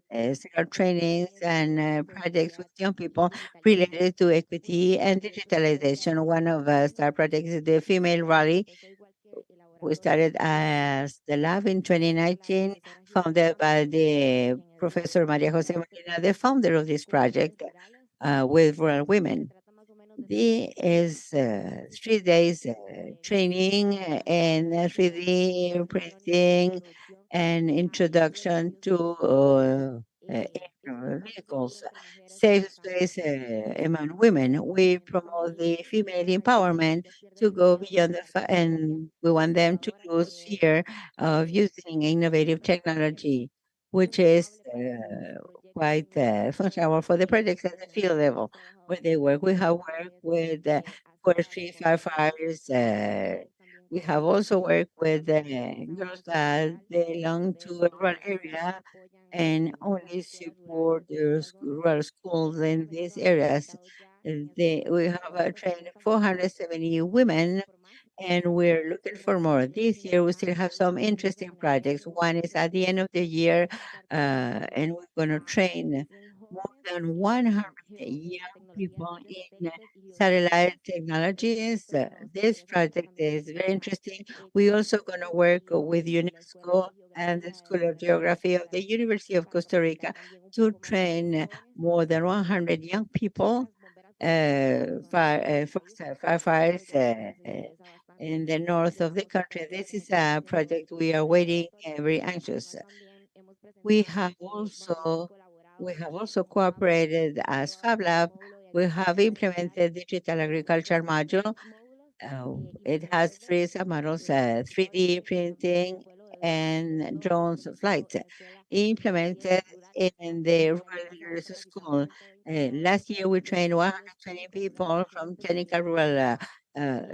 several trainings and projects with young people related to equity and digitalization. One of our projects is the Female Rally. We started as the lab in 2019, founded by the Professor Maria Jose Molina, the founder of this project with rural women. The is 3 days training and 3D printing and introduction to vehicles, safe space among women. We promote the female empowerment to go beyond and we want them to use fear of using innovative technology, which is quite functional for the projects at the field level where they work. We have worked with forestry firefighters. We have also worked with girls that belong to a rural area and only support the rural schools in these areas. We have trained 470 women and we're looking for more. This year, we still have some interesting projects. One is at the end of the year, and we're going to train more than 100 young people in satellite technologies. This project is very interesting. We're also going to work with UNESCO and the School of Geography of the University of Costa Rica to train more than 100 young people, firefighters, in the north of the country. This is a project we are waiting very anxious. We have also we have also cooperated as Fab Lab. We have implemented digital agriculture module. It has three submodels, 3D printing and drones flight, implemented in the rural leaders school. Last year, we trained 120 people from technical rural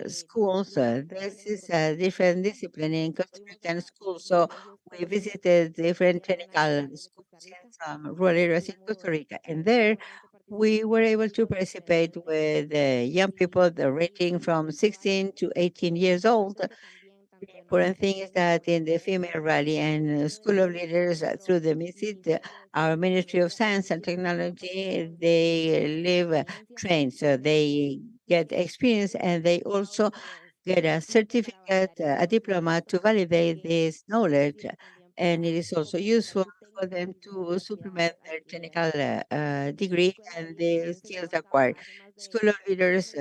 schools. This is a different discipline in Costa Rican schools. So we visited different technical schools in some rural areas in Costa Rica. And there we were able to participate with young people ranging from 16 to 18 years old. The important thing is that in the female rally and School of Leaders through the visit, our Ministry of Science and Technology, they live trained, so they get experience and they also get a certificate, a diploma to validate this knowledge. And it is also useful for them to supplement their technical degree and the skills acquired. School of Leaders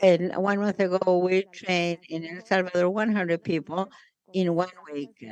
and 1 month ago, we trained in El Salvador 100 people in 1 week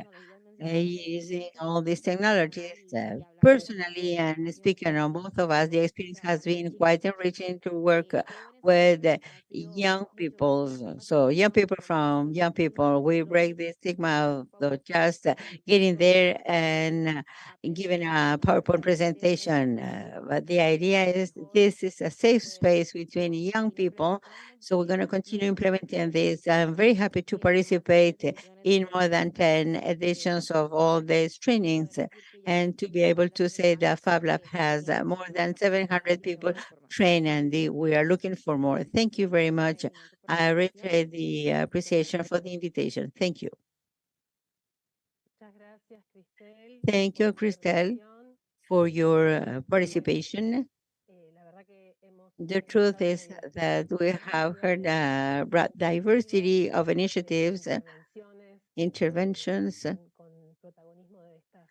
using all these technologies. Personally, and speaking on both of us, the experience has been quite enriching to work with young people. So, young people from young people, we break the stigma of just getting there and giving a PowerPoint presentation. But the idea is this is a safe space between young people. So, we're going to continue implementing this. I'm very happy to participate in more than 10 editions of all these trainings and to be able to say that Fab Lab has more than 700 people trained and we are looking for more. Thank you very much. I reiterate the appreciation for the invitation. Thank you. Muchas gracias, Cristel, Thank you, por tu Cristel, intervención. for your participation. La verdad que hemos The truth is escuchado that we have heard a broad diversity of initiatives, intervenciones interventions con protagonismo de estas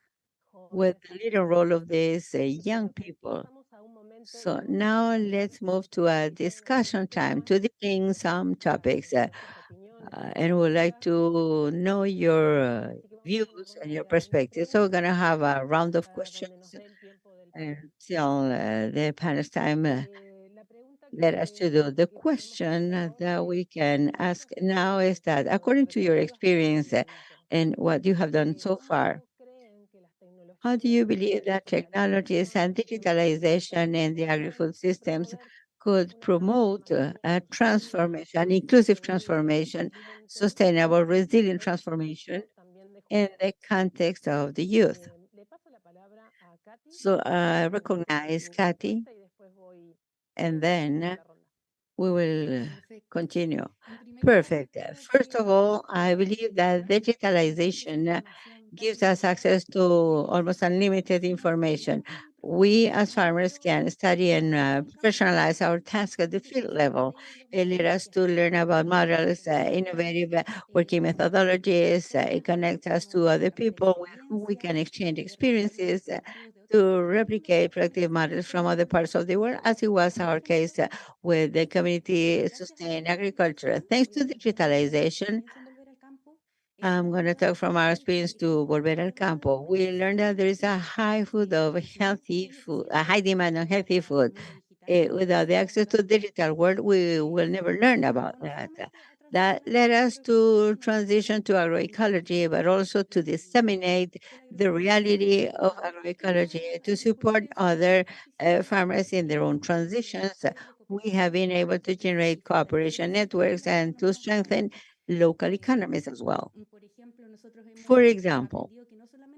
with jóvenes the leading role of these young Entonces, people. pasamos a un momento So de now let's move to a discussion time to discuss some topics, sus opiniones, and we'd like to know your así que vamos a lo views mejor and your hacer algunas perspectives. So we're preguntas gonna have a round of para donde nos questions. dé el tiempo until the panel's time led us to do. The question that we can ask now is that, according to your experience and what you have done so far, how do you believe that technologies and digitalization in the agri-food systems could promote a transformation, an inclusive transformation, sustainable, resilient transformation in the context of the youth? So I recognize Kathy, and then we will continue. Perfect. First of all, I believe that digitalization gives us access to almost unlimited information. We, as farmers, can study and professionalize our task at the field level. It led us to learn about models, innovative working methodologies. It connects us to other people with whom we can exchange experiences to replicate productive models from other parts of the world, as it was our case with the community sustained agriculture. Thanks to digitalization, I'm going to talk from our experience to Volver al Campo. We learned that there is a high food of healthy food, a high demand on healthy food. Without the access to digital world, we will never learn about that. That led us to transition to agroecology, but also to disseminate the reality of agroecology to support other farmers in their own transitions. We have been able to generate cooperation networks and to strengthen local economies as well. For example,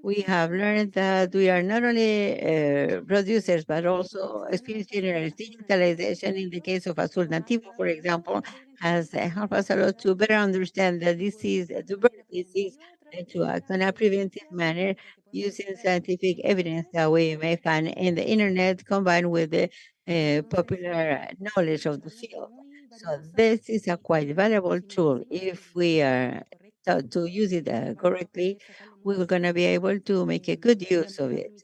we have learned that we are not only producers, but also experience generators. Digitalization, in the case of Azul Nativo, for example, has helped us a lot to better understand the disease, the bird disease, and to act in a preventive manner using scientific evidence that we may find in the internet combined with the popular knowledge of the field. So this is a quite valuable tool if we are to use it correctly. We're going to be able to make a good use of it.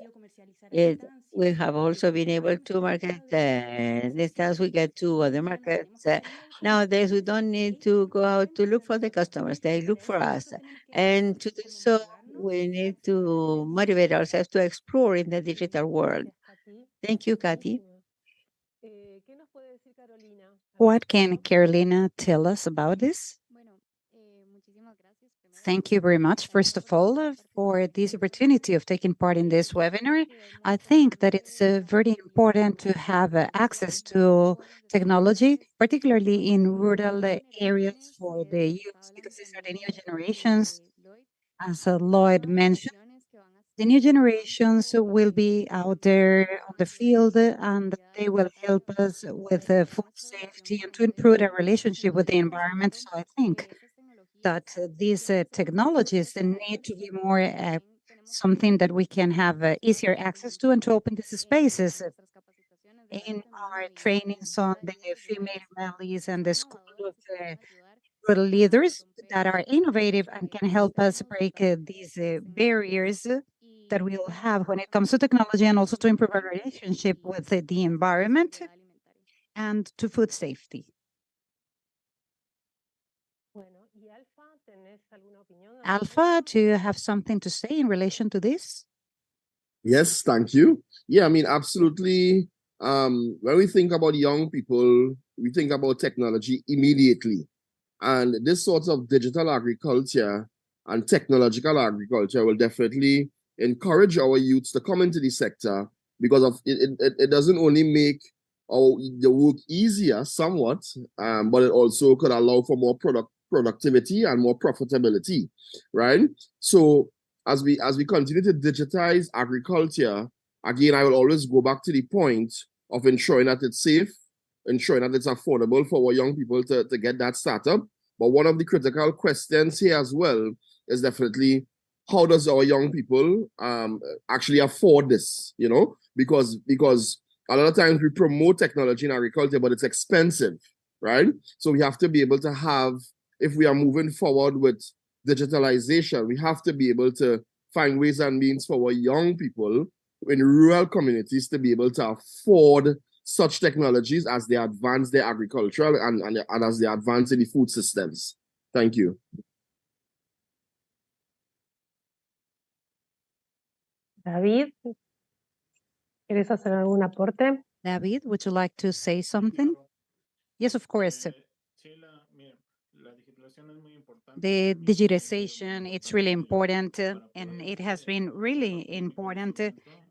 We have also been able to market the times we get to other markets. Nowadays, we don't need to go out to look for the customers. They look for us. And to do so, we need to motivate ourselves to explore in the digital world. Thank you, Kathy. What can Carolina tell us about this? Thank you very much, first of all, for this opportunity of taking part in this webinar. I think that it's very important to have access to technology, particularly in rural areas for the youth, because these are the new generations. As Lloyd mentioned, the new generations will be out there on the field and they will help us with food safety and to improve our relationship with the environment. So I think that these technologies need to be more something that we can have easier access to and to open these spaces in our trainings on the female rallies and the school of rural leaders that are innovative and can help us break these barriers that we'll have when it comes to technology and also to improve our relationship with the environment and to food safety. Alpha, do you have something to say in relation to this? Yes, thank you. Yeah, I mean, absolutely. When we think about young people, we think about technology immediately. And this sort of digital agriculture and technological agriculture will definitely encourage our youths to come into the sector because of it doesn't only make the work easier somewhat, but it also could allow for more productivity and more profitability, right? So as we continue to digitize agriculture, again, I will always go back to the point of ensuring that it's safe, ensuring that it's affordable for our young people to get that startup. But one of the critical questions here as well is definitely how does our young people actually afford this, you know? Because a lot of times we promote technology in agriculture, but it's expensive, right? So we have to be able to have, if we are moving forward with digitalization, we have to be able to find ways and means for our young people in rural communities to be able to afford such technologies as they advance their agricultural and as they advance in the food systems. Thank you. David. ¿Quieres hacer algún aporte? David, would you like to say something? Yes, of course. The digitization, it's really important, and it has been really important.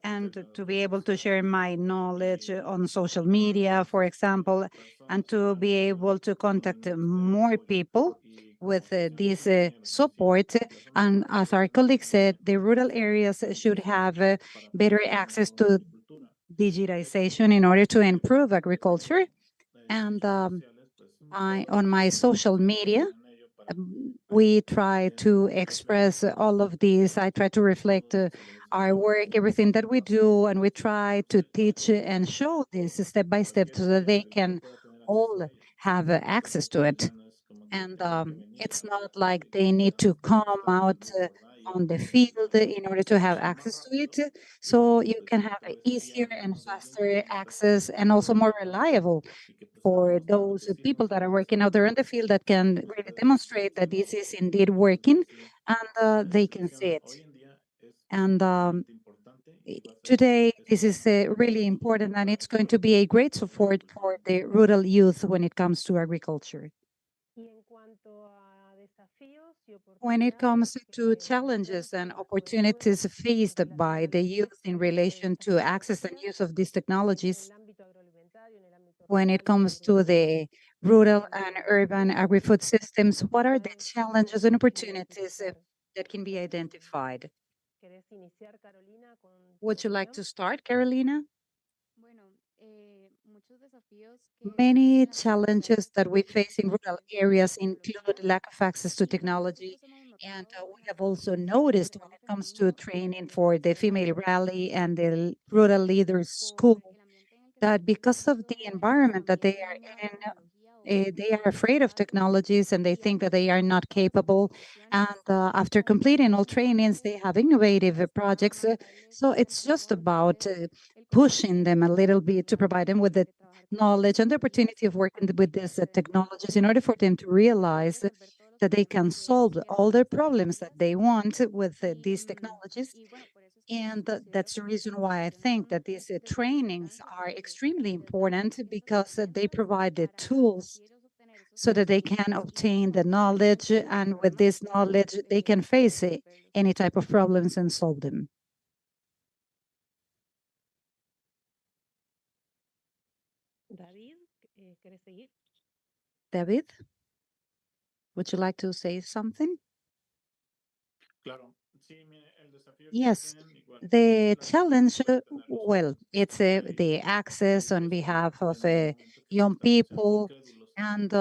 And to be able to share my knowledge on social media, for example, and to be able to contact more people with this support. And as our colleague said, the rural areas should have better access to digitization in order to improve agriculture. And on my social media, we try to express all of these. I try to reflect our work, everything that we do, and we try to teach and show this step by step so that they can all have access to it. And it's not like they need to come out on the field in order to have access to it. So you can have easier and faster access and also more reliable for those people that are working out there in the field that can really demonstrate that this is indeed working, and they can see it. And today, this is really important, and it's going to be a great support for the rural youth when it comes to agriculture. When it comes to challenges and opportunities faced by the youth in relation to access and use of these technologies, when it comes to the rural and urban agri-food systems, what are the challenges and opportunities that can be identified? Would you like to start, Carolina? Many challenges that we face in rural areas include lack of access to technology. And we have also noticed when it comes to training for the female rally and the rural leaders school, that because of the environment that they are in, they are afraid of technologies and they think that they are not capable. And after completing all trainings, they have innovative projects. So it's just about pushing them a little bit to provide them with the knowledge and the opportunity of working with these technologies in order for them to realize that they can solve all their problems that they want with these technologies. And that's the reason why I think that these trainings are extremely important, because they provide the tools so that they can obtain the knowledge, and with this knowledge, they can face any type of problems and solve them. David, would you like to say something? Yes, the challenge, well, it's the access on behalf of young people, and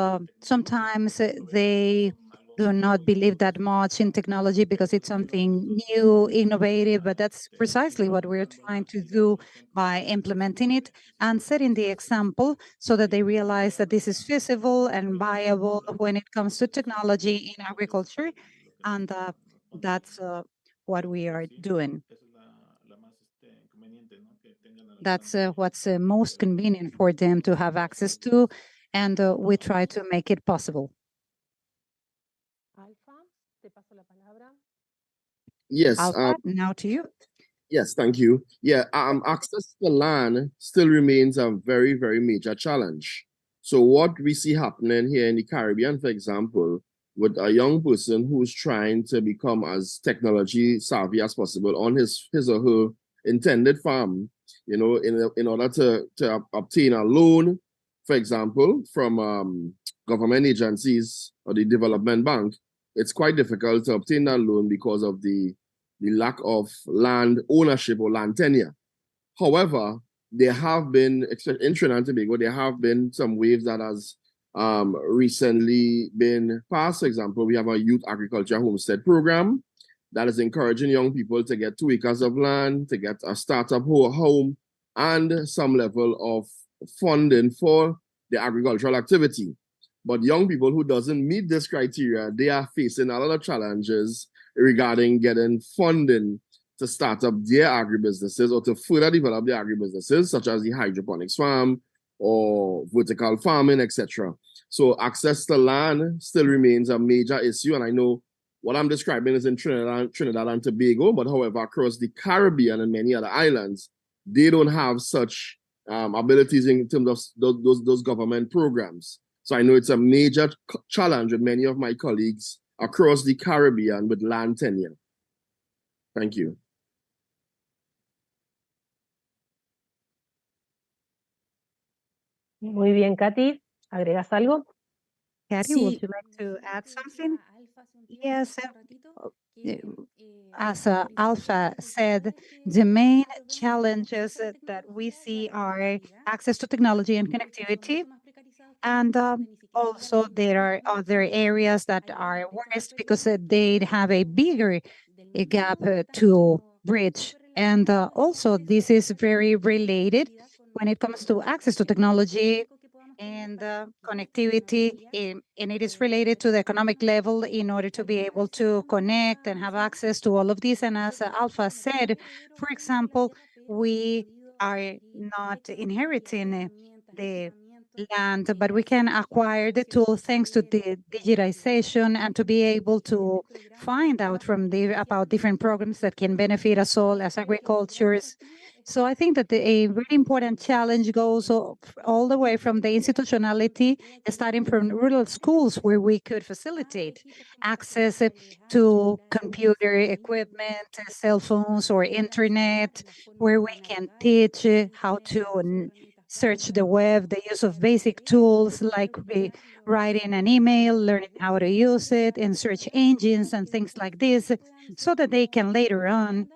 sometimes they do not believe that much in technology because it's something new, innovative, but that's precisely what we're trying to do by implementing it and setting the example so that they realize that this is feasible and viable when it comes to technology in agriculture. And that's what we are doing. That's what's most convenient for them to have access to, and we try to make it possible. Yes. Alpha, now to you. Yes, thank you. Yeah, access to land still remains a very, very major challenge. So what we see happening here in the Caribbean, for example, with a young person who's trying to become as technology savvy as possible on his or her intended farm, you know, in order to obtain a loan, for example, from government agencies or the development bank, it's quite difficult to obtain that loan because of the lack of land ownership or land tenure. However, there have been, in Trinidad and Tobago, there have been some waves that has recently been passed. For example, we have a youth agriculture homestead program that is encouraging young people to get 2 acres of land, to get a startup home, and some level of funding for the agricultural activity. But young people who doesn't meet this criteria, they are facing a lot of challenges regarding getting funding to start up their agribusinesses or to further develop their agribusinesses, such as the hydroponics farm or vertical farming, etc. So access to land still remains a major issue. And I know what I'm describing is in Trinidad and Tobago, but however, across the Caribbean and many other islands, they don't have such abilities in terms of those government programs. So I know it's a major challenge with many of my colleagues across the Caribbean with land tenure. Thank you. Muy bien, Katy, ¿agregas algo? Katy, would you like to add something? Yes, as Alpha said, the main challenges that we see are access to technology and connectivity. And also there are other areas that are worse because they have a bigger gap to bridge. And also this is very related when it comes to access to technology and connectivity, and it is related to the economic level in order to be able to connect and have access to all of this. And as Alpha said, for example, we are not inheriting the land, but we can acquire the tool thanks to the digitization and to be able to find out from about different programs that can benefit us all as agriculturists. So I think that a really important challenge goes all the way from the institutionality, starting from rural schools where we could facilitate access to computer equipment, cell phones or internet, where we can teach how to search the web, the use of basic tools like writing an email, learning how to use it, and search engines and things like this, so that they can later on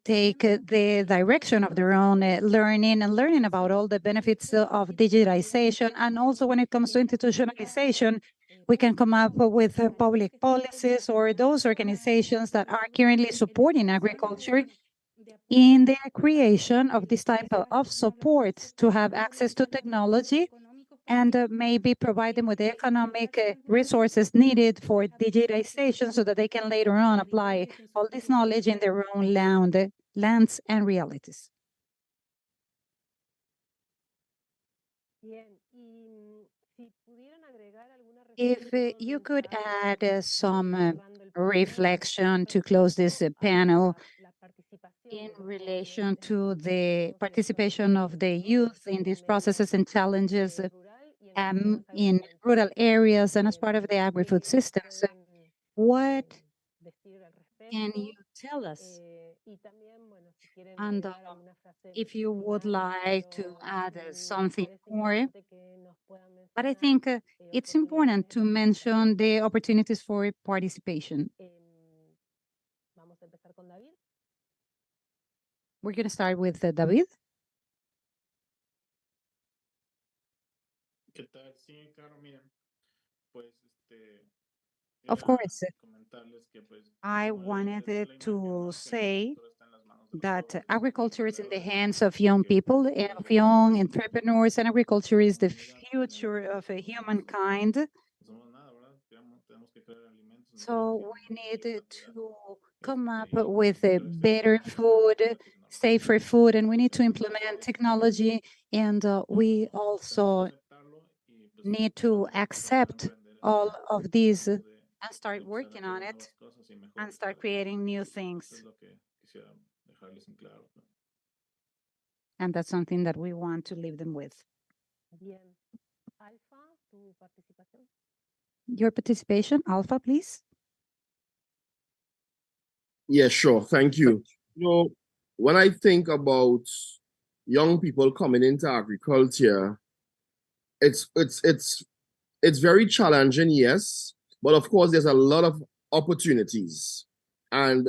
take the direction of their own learning and learning about all the benefits of digitization. And also when it comes to institutionalization, we can come up with public policies or those organizations that are currently supporting agriculture in the creation of this type of support to have access to technology and maybe provide them with the economic resources needed for digitization so that they can later on apply all this knowledge in their own lands and realities. If you could add some reflection to close this panel in relation to the participation of the youth in these processes and challenges in rural areas and as part of the agri-food systems, what can you tell us? And if you would like to add something more, but I think it's important to mention the opportunities for participation. We're going to start with David. Of course, I wanted to say that agriculture is in the hands of young people and of young entrepreneurs, and agriculture is the future of humankind. So we need to come up with a better food, safer food, and we need to implement technology. And we also need to accept all of these and start working on it and start creating new things. And that's something that we want to leave them with. Your participation, Alpha, please. Yeah, sure. Thank you. You know, when I think about young people coming into agriculture, it's very challenging, yes, but of course there's a lot of opportunities, and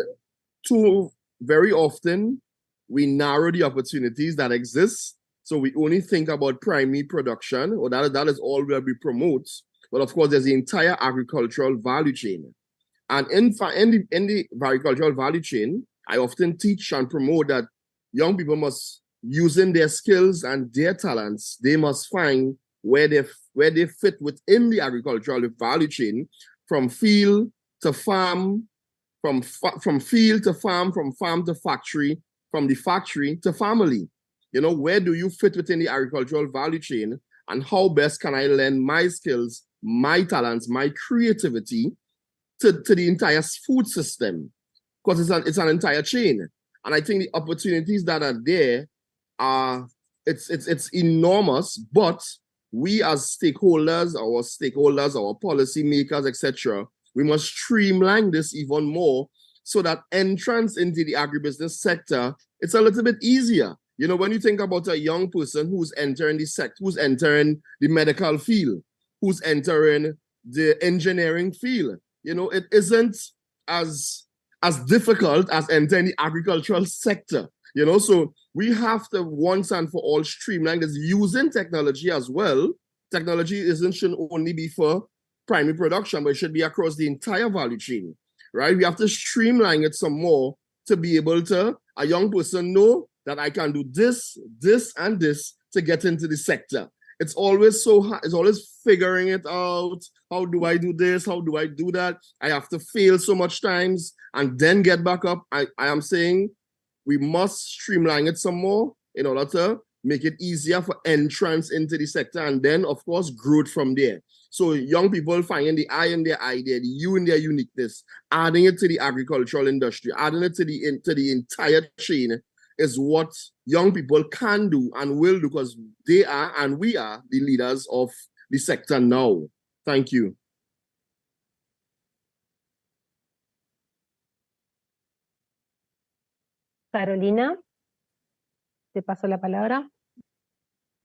too very often we narrow the opportunities that exist. So we only think about primary production, or that is all where we promote. But of course, there's the entire agricultural value chain. And in the agricultural value chain, I often teach and promote that young people must, using their skills and their talents, they must find where they fit within the agricultural value chain, from field to farm, from field to farm, from farm to factory, from the factory to family. You know, where do you fit within the agricultural value chain, and how best can I lend my skills, my talents, my creativity to the entire food system? Because it's an entire chain. And I think the opportunities that are there are it's enormous, but we as stakeholders, our policymakers, etc., we must streamline this even more so that entrance into the agribusiness sector, it's a little bit easier. You know, when you think about a young person who's entering the sector, who's entering the medical field, who's entering the engineering field, you know, it isn't as difficult as entering the agricultural sector. You know, so we have to once and for all streamline this using technology as well. Technology shouldn't only be for primary production, but it should be across the entire value chain, right? We have to streamline it some more to be able to, a young person know that I can do this, this, and this to get into the sector. It's always so hard. It's always figuring it out. How do I do this? How do I do that? I have to fail so much times and then get back up. I am saying we must streamline it some more in order to make it easier for entrance into the sector and then, of course, growth from there. So young people finding the I in their idea, the U in their uniqueness, adding it to the agricultural industry, adding it to the entire chain is what young people can do and will do because they are and we are the leaders of the sector now. Thank you. Carolina, te paso la palabra.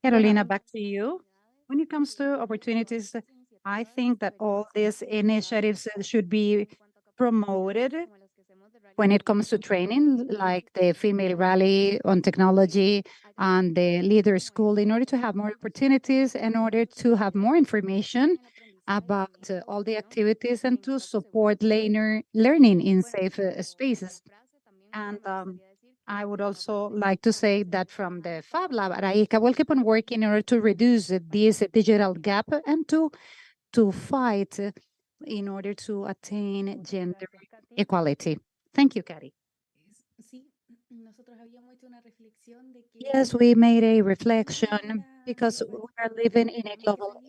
Carolina, back to you. When it comes to opportunities, I think that all these initiatives should be promoted when it comes to training, like the Female Rally on Technology and the Leader School, in order to have more opportunities, in order to have more information about all the activities and to support learning in safe spaces. And I would also like to say that from the Fab Lab at AICA, we'll keep on working in order to reduce this digital gap and to fight in order to attain gender equality. Thank you, Kari. Yes, we made a reflection because we are living in a global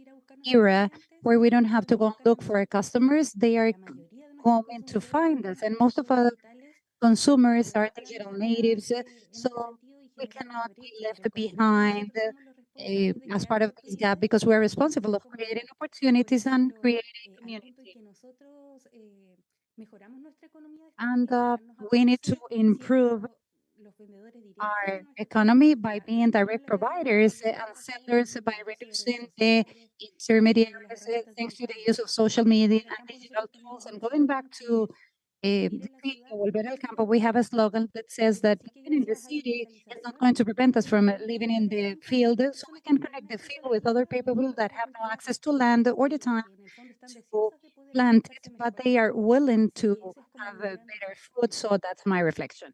era where we don't have to go and look for our customers. They are coming to find us. And most of our consumers are digital natives, so we cannot be left behind as part of this gap because we're responsible of creating opportunities and creating community. And we need to improve our economy by being direct providers and sellers by reducing the intermediaries thanks to the use of social media and digital tools. And going back to Volver al Campo, we have a slogan that says that living in the city is not going to prevent us from living in the field, so we can connect the field with other people that have no access to land or the time to plant it, but they are willing to have a better food. So that's my reflection.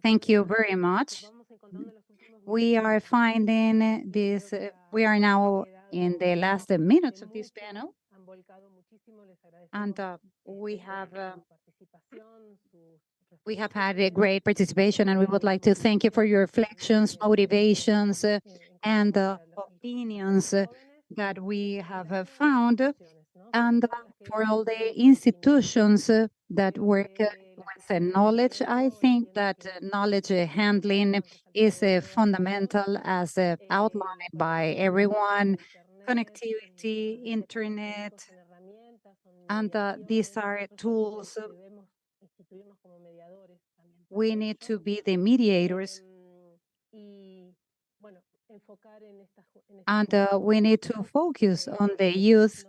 Thank you very much. We are finding this, we are now in the last minutes of this panel, and we have had a great participation, and we would like to thank you for your reflections, motivations, and opinions that we have found, and for all the institutions that work with knowledge. I think that knowledge handling is fundamental as outlined by everyone. Connectivity, internet, and these are tools. We need to be the mediators, and we need to focus on the youth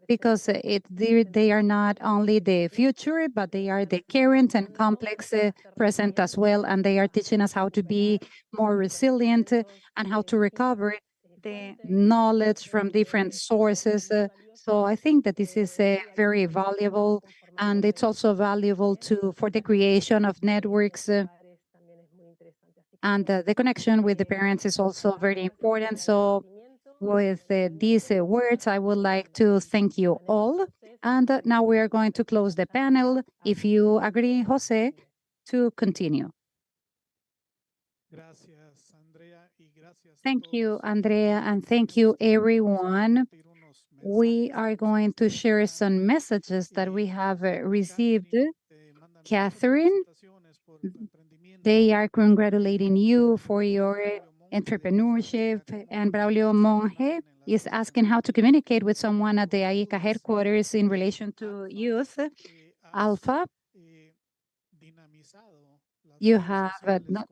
because they are not only the future, but they are the current and complex present as well, and they are teaching us how to be more resilient and how to recover the knowledge from different sources. So I think that this is very valuable, and it's also valuable for the creation of networks. And the connection with the parents is also very important. So with these words, I would like to thank you all. And now we are going to close the panel. If you agree, Jose, to continue. Thank you, Andrea, and thank you, everyone, we are going to share some messages that we have received. Catherine, they are congratulating you for your entrepreneurship. And Braulio Monge is asking how to communicate with someone at the AICA headquarters in relation to youth. Alpha, you have not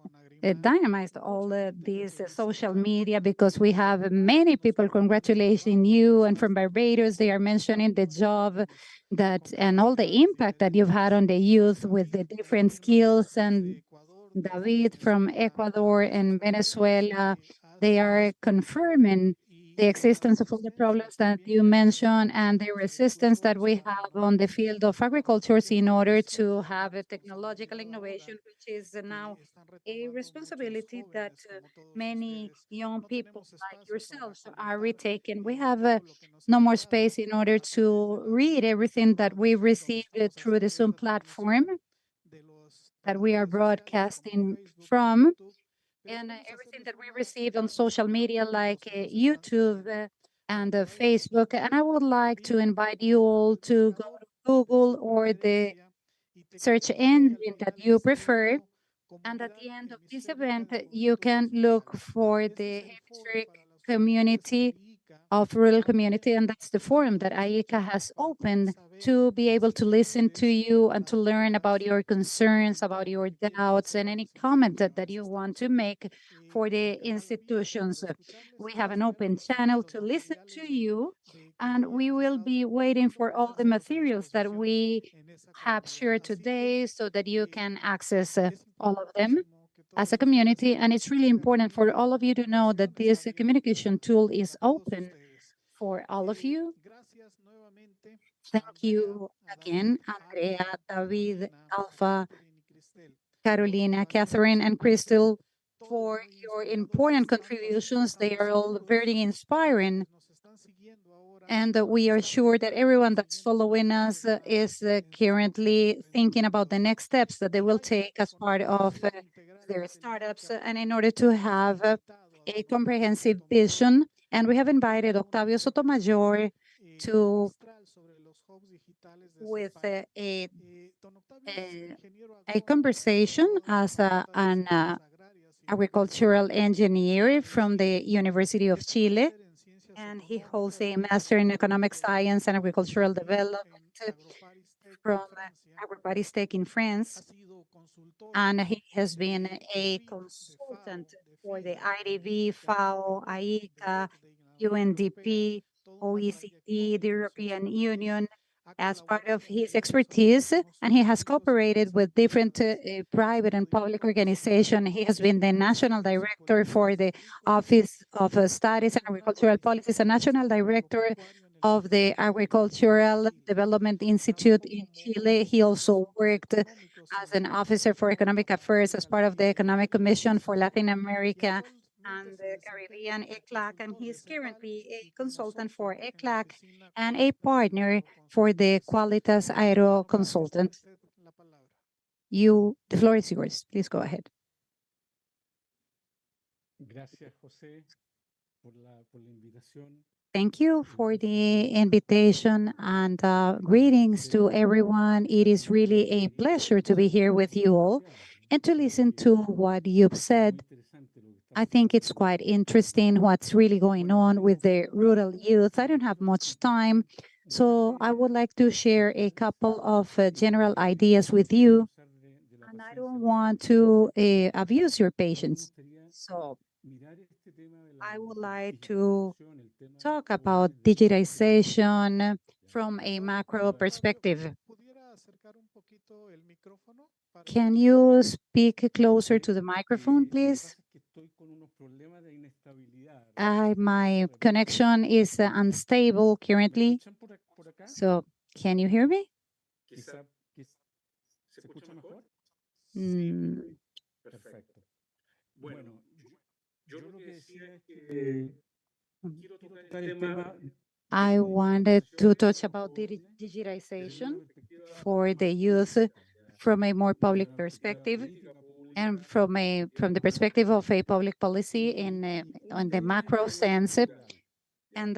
dynamized all these social media because we have many people congratulating you. And from Barbados, they are mentioning the job that and all the impact that you've had on the youth with the different skills. And David from Ecuador and Venezuela, they are confirming the existence of all the problems that you mentioned and the resistance that we have on the field of agriculture in order to have a technological innovation, which is now a responsibility that many young people like yourselves are retaking. We have no more space in order to read everything that we received through the Zoom platform that we are broadcasting from, and everything that we received on social media like YouTube and Facebook. And I would like to invite you all to go to Google or the search engine that you prefer. And at the end of this event, you can look for the hemispheric community of rural community, and that's the forum that AICA has opened to be able to listen to you and to learn about your concerns, about your doubts, and any comment that you want to make for the institutions. We have an open channel to listen to you, and we will be waiting for all the materials that we have shared today so that you can access all of them as a community. And it's really important for all of you to know that this communication tool is open for all of you. Thank you again, Andrea, David, Alpha, Carolina, Catherine, and Crystal, for your important contributions. They are all very inspiring. And we are sure that everyone that's following us is currently thinking about the next steps that they will take as part of their startups and in order to have a comprehensive vision. And we have invited Octavio Sotomayor to with a conversation as an agricultural engineer from the University of Chile, and he holds a master in economic science and agricultural development from Agri-Food in France. And he has been a consultant for the IDB, FAO, AICA, UNDP, OECD, the European Union, as part of his expertise, and he has cooperated with different private and public organizations. He has been the national director for the Office of Studies and Agricultural Policies, and national director of the Agricultural Development Institute in Chile. He also worked as an officer for economic affairs as part of the Economic Commission for Latin America and the Caribbean, ECLAC, and he is currently a consultant for ECLAC and a partner for the Qualitas Aero Consultant. The floor is yours. Please go ahead. Thank you for the invitation and greetings to everyone. It is really a pleasure to be here with you all and to listen to what you've said. I think it's quite interesting what's really going on with the rural youth. I don't have much time, so I would like to share a couple of general ideas with you. And I don't want to abuse your patience. So I would like to talk about digitization from a macro perspective. Can you speak closer to the microphone, please? My connection is unstable currently. So can you hear me? Mm. I wanted to touch about digitization for the youth from a more public perspective and from the perspective of a public policy in on the macro sense. And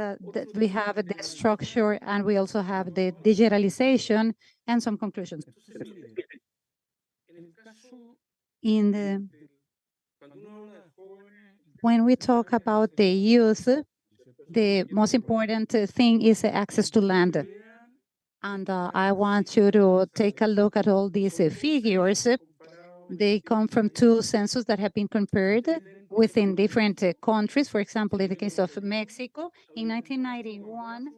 we have the structure, and we also have the digitalization and some conclusions. In the, when we talk about the youth, the most important thing is access to land. And I want you to take a look at all these figures. They come from two census that have been compared within different countries. For example, in the case of Mexico, in 1991,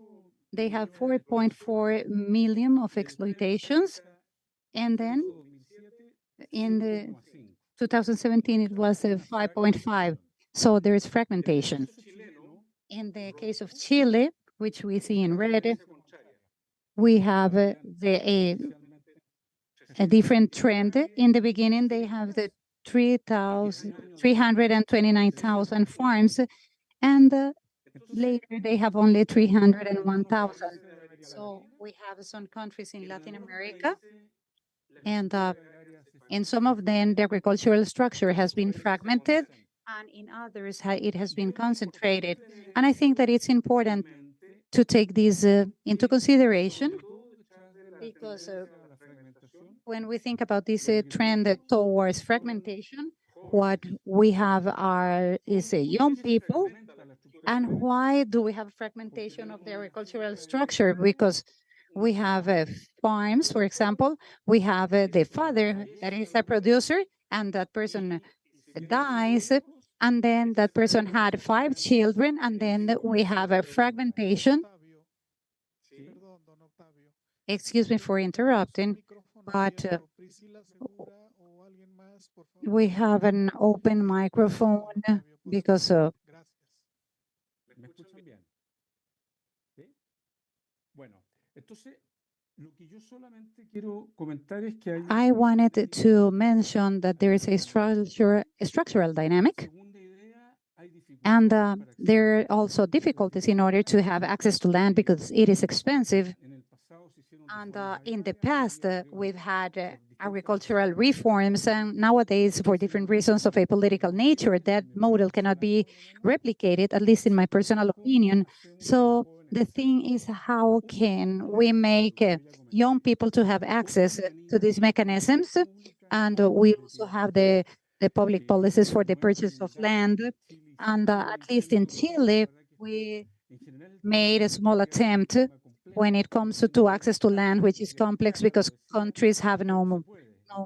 they have 4.4 million of exploitations. And then in the 2017, it was 5.5. So there is fragmentation. In the case of Chile, which we see in red, we have a different trend. In the beginning, they have the 329,000 farms, and later they have only 301,000. So we have some countries in Latin America, and in some of them, the agricultural structure has been fragmented, and in others, it has been concentrated. And I think that it's important to take this into consideration, because when we think about this trend towards fragmentation, what we have is young people. And why do we have fragmentation of the agricultural structure? Because we have farms, for example, we have the father that is a producer, and that person dies, and then that person had 5 children, and then we have a fragmentation. Excuse me for interrupting, but we have an open microphone because I wanted to mention that there is a structural dynamic, and there are also difficulties in order to have access to land because it is expensive. And in the past, we've had agricultural reforms, and nowadays, for different reasons of a political nature, that model cannot be replicated, at least in my personal opinion. So the thing is, how can we make young people to have access to these mechanisms? And we also have the public policies for the purchase of land. And at least in Chile, we made a small attempt when it comes to access to land, which is complex because countries have no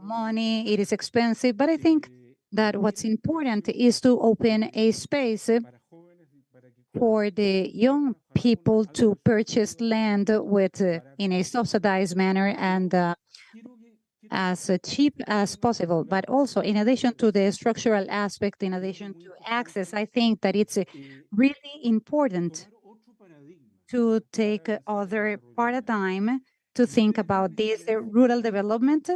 money, it is expensive. But I think that what's important is to open a space for the young people to purchase land with in a subsidized manner and as cheap as possible. But also, in addition to the structural aspect, in addition to access, I think that it's really important to take other paradigm to think about this rural development.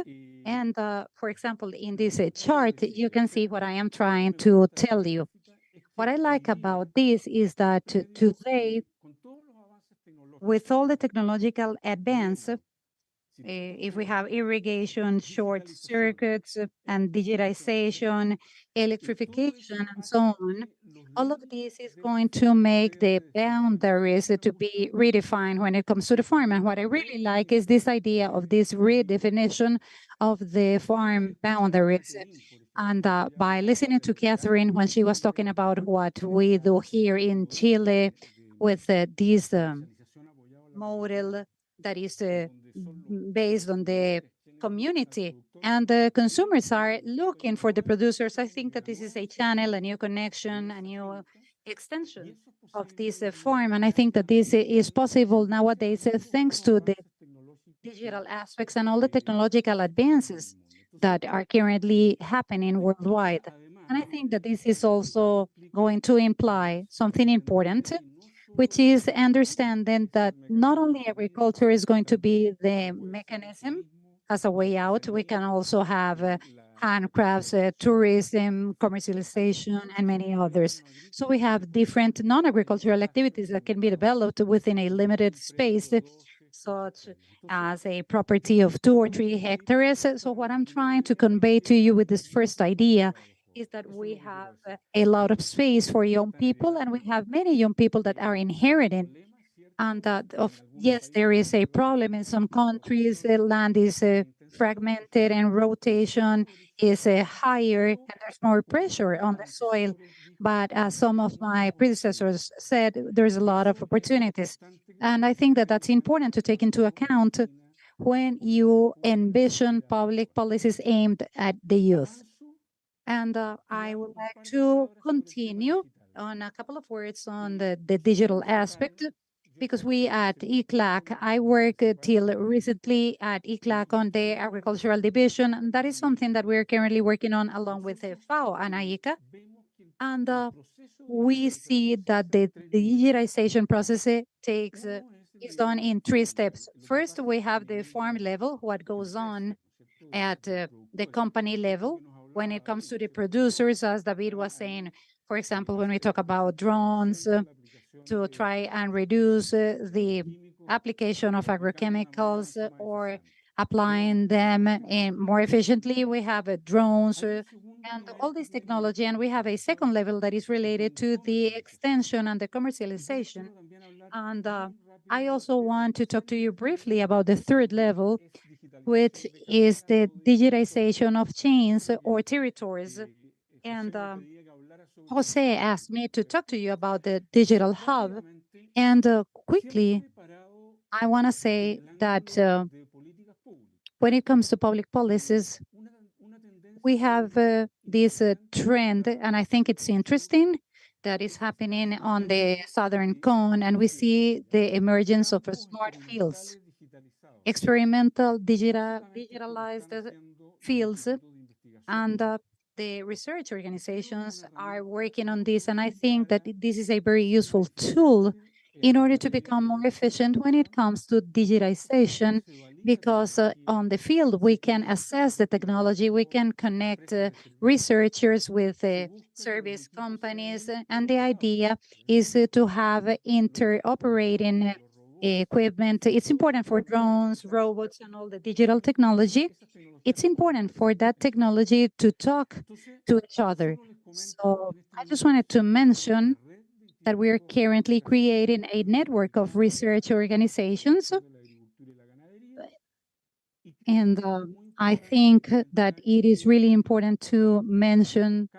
And for example, in this chart, you can see what I am trying to tell you. What I like about this is that today, with all the technological advance, if we have irrigation, short circuits, and digitization, electrification, and so on, all of this is going to make the boundaries to be redefined when it comes to the farm. And what I really like is this idea of this redefinition of the farm boundaries. And by listening to Catherine when she was talking about what we do here in Chile with this model that is based on the community, and the consumers are looking for the producers. I think that this is a channel, a new connection, a new extension of this farm. And I think that this is possible nowadays thanks to the digital aspects and all the technological advances that are currently happening worldwide. And I think that this is also going to imply something important, which is understanding that not only agriculture is going to be the mechanism as a way out, we can also have handcrafts, tourism, commercialization, and many others. So we have different non-agricultural activities that can be developed within a limited space, such as a property of 2 or 3 hectares. So what I'm trying to convey to you with this first idea is that we have a lot of space for young people, and we have many young people that are inheriting. And yes, there is a problem in some countries. The land is fragmented and rotation is higher, and there's more pressure on the soil. But as some of my predecessors said, there's a lot of opportunities. And I think that that's important to take into account when you envision public policies aimed at the youth. And I would like to continue on a couple of words on the digital aspect, because we at ICLAC, I work till recently at ICLAC on the agricultural division, and that is something that we're currently working on along with the FAO and AICA. And we see that the digitization process is done in 3 steps. First, we have the farm level, what goes on at the company level when it comes to the producers, as David was saying. For example, when we talk about drones to try and reduce the application of agrochemicals or applying them more efficiently, we have drones and all this technology. And we have a second level that is related to the extension and the commercialization. And I also want to talk to you briefly about the third level, which is the digitization of chains or territories. And Jose asked me to talk to you about the digital hub. And quickly, I want to say that when it comes to public policies, we have this trend, and I think it's interesting, that is happening on the Southern Cone, and we see the emergence of smart fields, experimental digitalized fields, and the research organizations are working on this. And I think that this is a very useful tool in order to become more efficient when it comes to digitization, because on the field, we can assess the technology, we can connect researchers with service companies, and the idea is to have interoperating equipment. It's important for drones, robots, and all the digital technology. It's important for that technology to talk to each other. So I just wanted to mention that we are currently creating a network of research organizations. And I think that it is really important to mention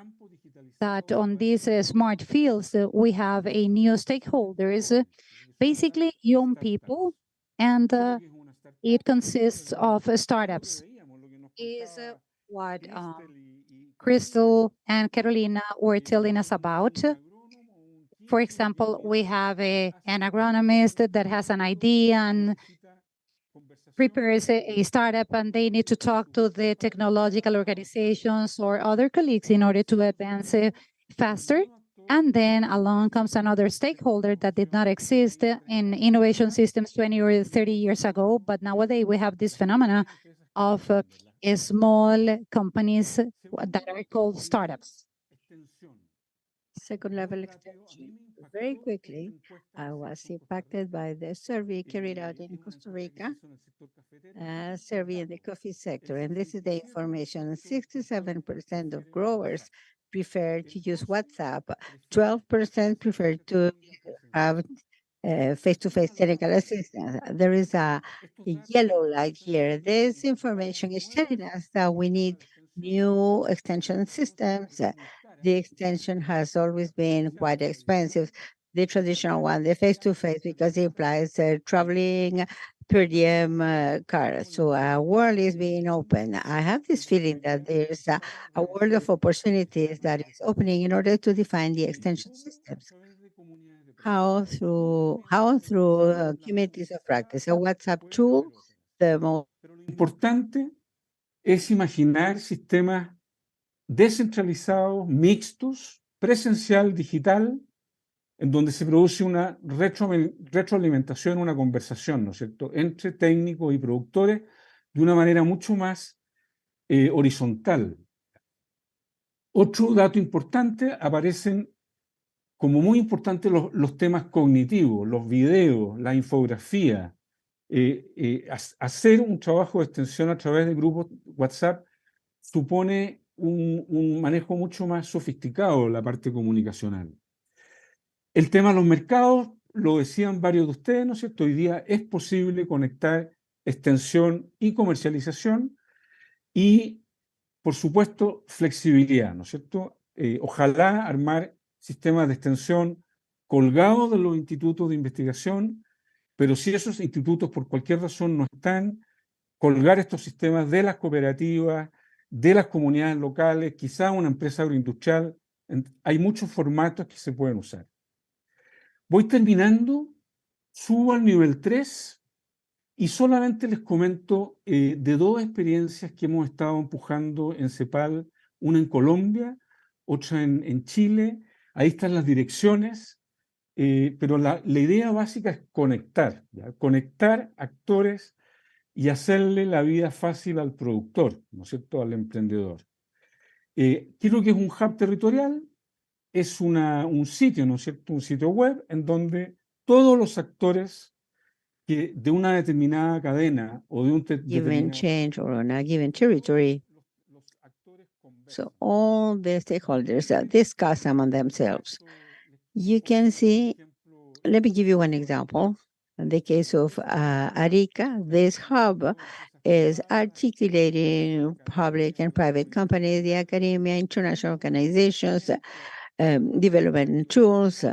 that on these smart fields, we have a new stakeholders, basically young people, and it consists of startups. Is what Crystal and Carolina were telling us about. For example, we have an agronomist that has an idea and prepares a startup, and they need to talk to the technological organizations or other colleagues in order to advance faster. And then along comes another stakeholder that did not exist in innovation systems 20 or 30 years ago. But nowadays we have this phenomena of small companies that are called startups. Second level extension. Very quickly, I was impacted by the survey carried out in Costa Rica, survey in the coffee sector. And this is the information. 67% of growers prefer to use WhatsApp. 12% prefer to have face-to-face technical assistance. There is a yellow light here. This information is telling us that we need new extension systems. The extension has always been quite expensive. The traditional one, the face-to-face, because it implies traveling per diem car. So our world is being open. I have this feeling that there's a world of opportunities that is opening in order to define the extension systems. How through communities of practice. A WhatsApp tool, the most importante es imaginar sistemas descentralizados, mixtos, presencial, digital, en donde se produce una retroalimentación, una conversación, ¿no es cierto?, entre técnicos y productores de una manera mucho más horizontal. Otro dato importante, aparecen como muy importantes los temas cognitivos, los videos, la infografía. Hacer un trabajo de extensión a través de grupos WhatsApp supone un manejo mucho más sofisticado de la parte comunicacional. El tema de los mercados, lo decían varios de ustedes, ¿no es cierto? Hoy día es posible conectar extensión y comercialización y, por supuesto, flexibilidad, ¿no es cierto? Ojalá armar sistemas de extensión colgados de los institutos de investigación, pero si esos institutos por cualquier razón no están, colgar estos sistemas de las cooperativas, de las comunidades locales, quizá una empresa agroindustrial. Hay muchos formatos que se pueden usar. Voy terminando, subo al nivel 3 y solamente les comento de dos experiencias que hemos estado empujando en CEPAL, una en Colombia, otra en Chile. Ahí están las direcciones, pero la idea básica es conectar, ¿ya? Conectar actores y hacerle la vida fácil al productor, ¿no es cierto?, al emprendedor. ¿Qué es lo que es un hub territorial? Es un sitio, ¿no es cierto?, un sitio web en donde todos los actores que de una determinada cadena o de un Given determinado change or on a given territory. los actores conversan. So all the stakeholders discuss among themselves. You can see, let me give you one example. In the case of Arica, this hub is articulating public and private companies, the academia, international organizations, development tools,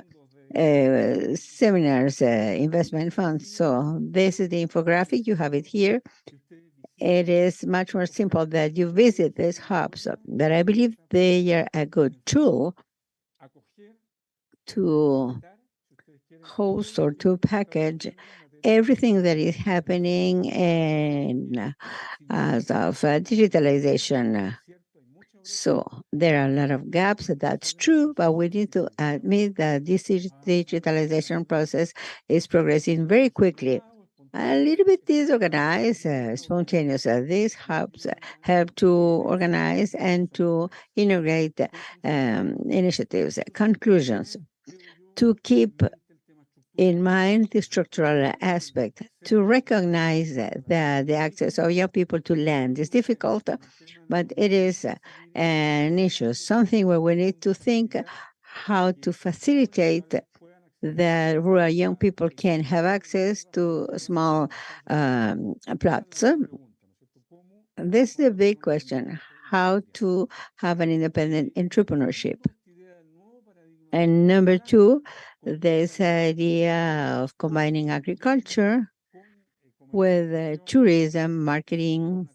seminars, investment funds. So this is the infographic. You have it here. It is much more simple that you visit these hubs, that I believe they are a good tool to host or to package everything that is happening in as of digitalization. So there are a lot of gaps, that's true, but we need to admit that this digitalization process is progressing very quickly. A little bit disorganized, spontaneous. These hubs help to organize and to integrate initiatives, conclusions, to keep in mind the structural aspect, to recognize that the access of young people to land is difficult, but it is an issue, something where we need to think how to facilitate that rural young people can have access to small plots. This is the big question, how to have an independent entrepreneurship. And number two, this idea of combining agriculture with tourism, marketing,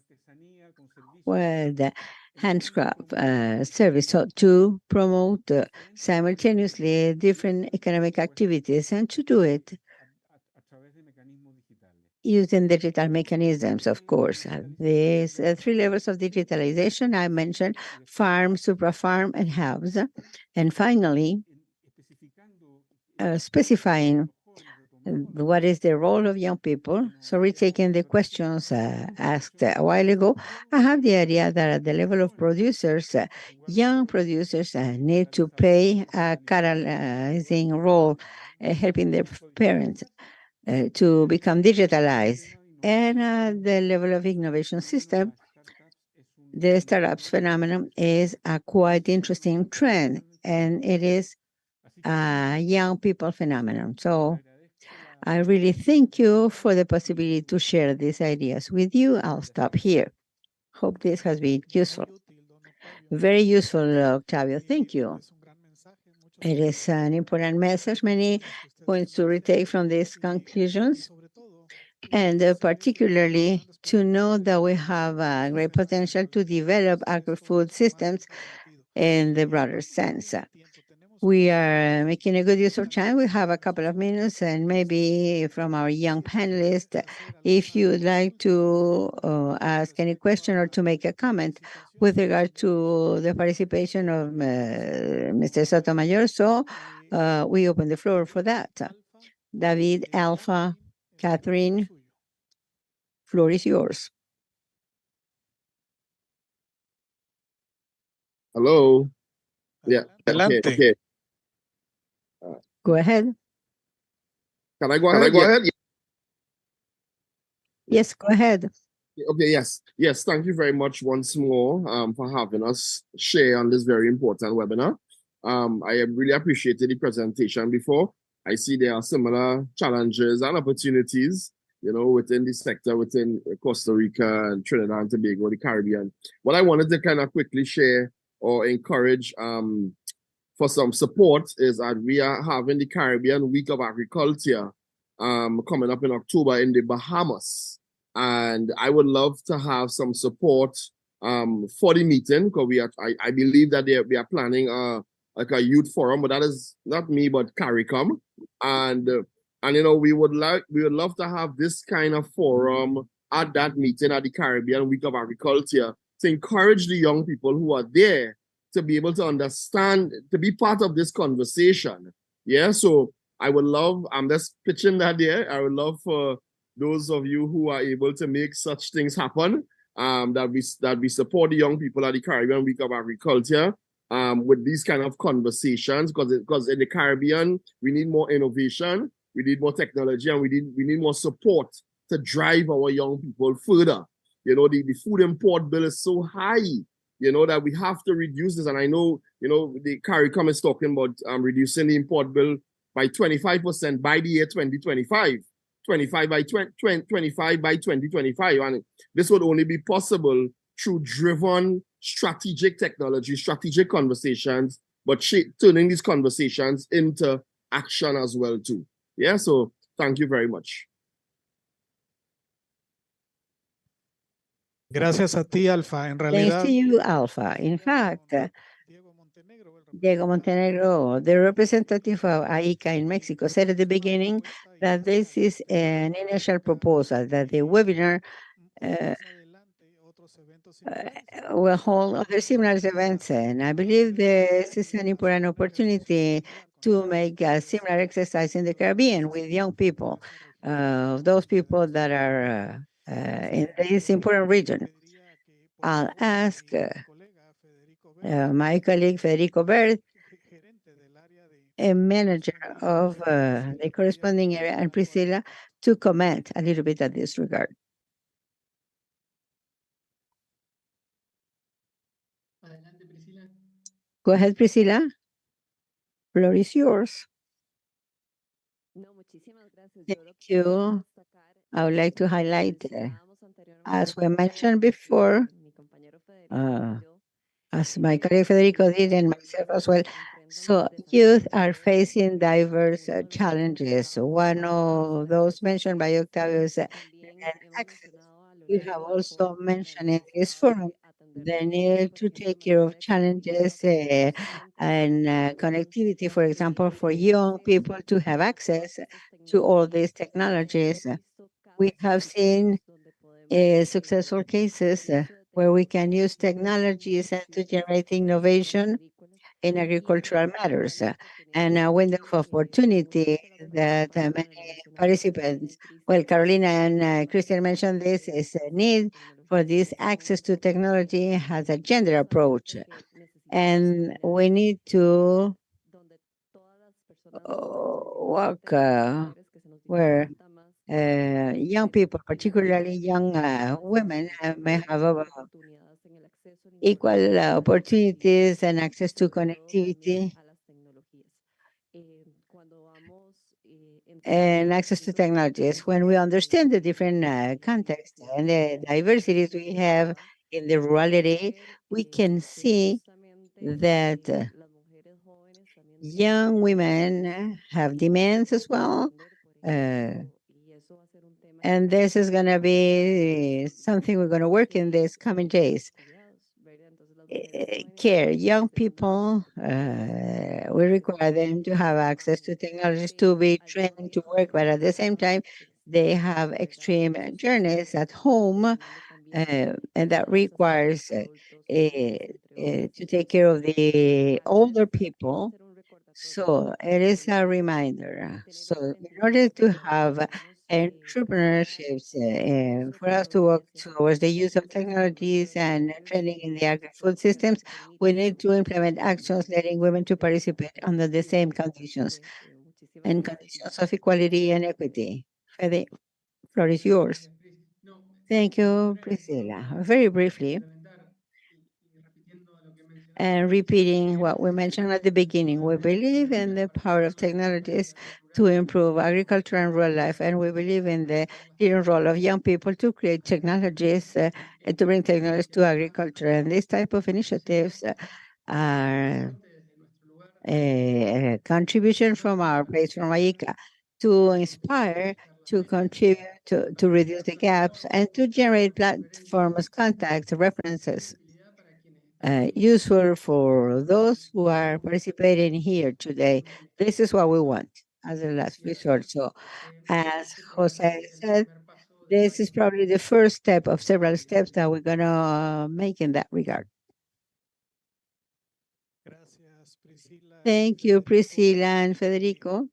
with handcraft service, so to promote simultaneously different economic activities, and to do it using digital mechanisms, of course. These three levels of digitalization I mentioned: farm, supra-farm, and house. And finally, specifying what is the role of young people. So retaking the questions asked a while ago, I have the idea that at the level of producers, young producers need to play a catalyzing role, helping their parents to become digitalized. And at the level of innovation system, the startups phenomenon is a quite interesting trend, and it is a young people phenomenon. So I really thank you for the possibility to share these ideas with you. I'll stop here. Hope this has been useful. Very useful, Octavio. Thank you. It is an important message, many points to retake from these conclusions, and particularly to know that we have a great potential to develop agri-food systems in the broader sense. We are making a good use of time. We have a couple of minutes, and maybe from our young panelists, if you would like to ask any question or to make a comment with regard to the participation of Mr. Sotomayor. So we open the floor for that. David, Alpha, Catherine, floor is yours. Hello. Yeah. Adelante. Okay. Go ahead. Can I go ahead? Yes, go ahead. Okay, yes. Thank you very much once more for having us share on this very important webinar. I have really appreciated the presentation before. I see there are similar challenges and opportunities, within the sector, within Costa Rica and Trinidad and Tobago, the Caribbean. What I wanted to kind of quickly share or encourage for some support is that we are having the Caribbean Week of Agriculture coming up in October in the Bahamas. And I would love to have some support for the meeting because I believe that we are planning like a youth forum, but that is not me, but CARICOM. And we would love to have this kind of forum at that meeting at the Caribbean Week of Agriculture to encourage the young people who are there to be able to understand, to be part of this conversation. Yeah, so I would love, I'm just pitching that there. I would love for those of you who are able to make such things happen, that we support the young people at the Caribbean Week of Agriculture with these kind of conversations, because in the Caribbean, we need more innovation, we need more technology, and we need more support to drive our young people further. The food import bill is so high, that we have to reduce this. And I know, the CARICOM is talking about reducing the import bill by 25% by the year 2025, 25 by 25 by 2025. And this would only be possible through driven strategic technology, strategic conversations, but turning these conversations into action as well too. Yeah, so thank you very much. Gracias a ti, Alfa. En Thanks realidad, to you, Alpha. In fact, Diego Montenegro, the representative of AICA in Mexico, said at the beginning that this is an initial proposal, that the webinar will hold other similar events. And I believe this is an important opportunity to make a similar exercise in the Caribbean with young people, those people that are in this important region. I'll ask my colleague Federico Berth, a manager of the corresponding area, and Priscilla to comment a little bit at this regard. Go ahead, Priscilla. Floor is yours. Thank you. I would like to highlight, as we mentioned before, as my colleague Federico did and myself as well. So youth are facing diverse challenges. One of those mentioned by Octavio is access. We have also mentioned in this forum the need to take care of challenges and connectivity, for example, for young people to have access to all these technologies. We have seen successful cases where we can use technologies and to generate innovation in agricultural matters, and a window of opportunity that many participants, well, Carolina and Christian mentioned this, is a need for this access to technology has a gender approach. And we need to work where young people, particularly young women, may have equal opportunities and access to connectivity and access to technologies. When we understand the different contexts and the diversities we have in the rurality, we can see that young women have demands as well. And this is going to be something we're going to work in these coming days. Care, young people, we require them to have access to technologies to be trained to work, but at the same time, they have extreme journeys at home, and that requires to take care of the older people. So it is a reminder. So in order to have entrepreneurships, for us to work towards the use of technologies and training in the agri-food systems, we need to implement actions letting women to participate under the same conditions and conditions of equality and equity. The floor is yours. Thank you, Priscilla. Very briefly, and repeating what we mentioned at the beginning, we believe in the power of technologies to improve agriculture and rural life, and we believe in the leading role of young people to create technologies and to bring technologies to agriculture. And these type of initiatives are a contribution from our place, from IICA, to inspire, to contribute, to reduce the gaps, and to generate platforms, contacts, references useful for those who are participating here today. This is what we want as a last resort. So, as Jose said, this is probably the first step of several steps that we're going to make in that regard. Thank you, Priscilla and Federico.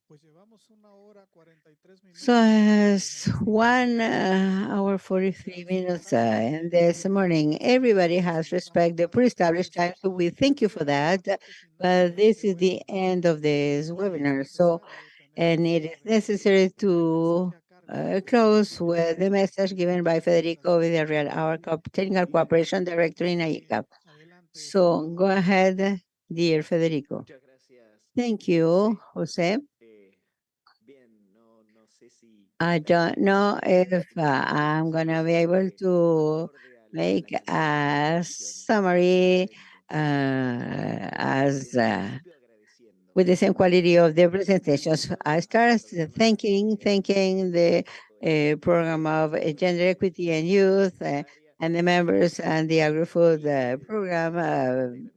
So, as 1 hour 43 minutes in this morning, everybody has respect the pre-established time, so we thank you for that. But this is the end of this webinar, so and it is necessary to close with the message given by Federico Villarreal, our Technical Cooperation Director in AICA. So go ahead, dear Federico. Thank you, Jose. I don't know if I'm going to be able to make a summary as with the same quality of the presentations. I start thanking the program of Gender Equity and Youth and the members and the Agri-Food program,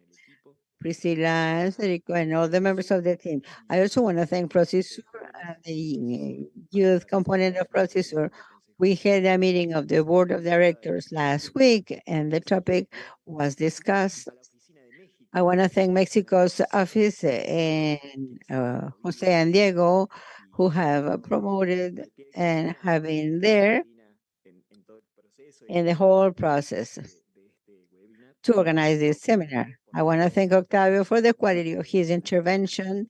Priscilla and Federico, and all the members of the team. I also want to thank Processor and the youth component of Processor. We had a meeting of the board of directors last week, and the topic was discussed. I want to thank Mexico's office and Jose and Diego, who have promoted and have been there in the whole process to organize this seminar. I want to thank Octavio for the quality of his intervention.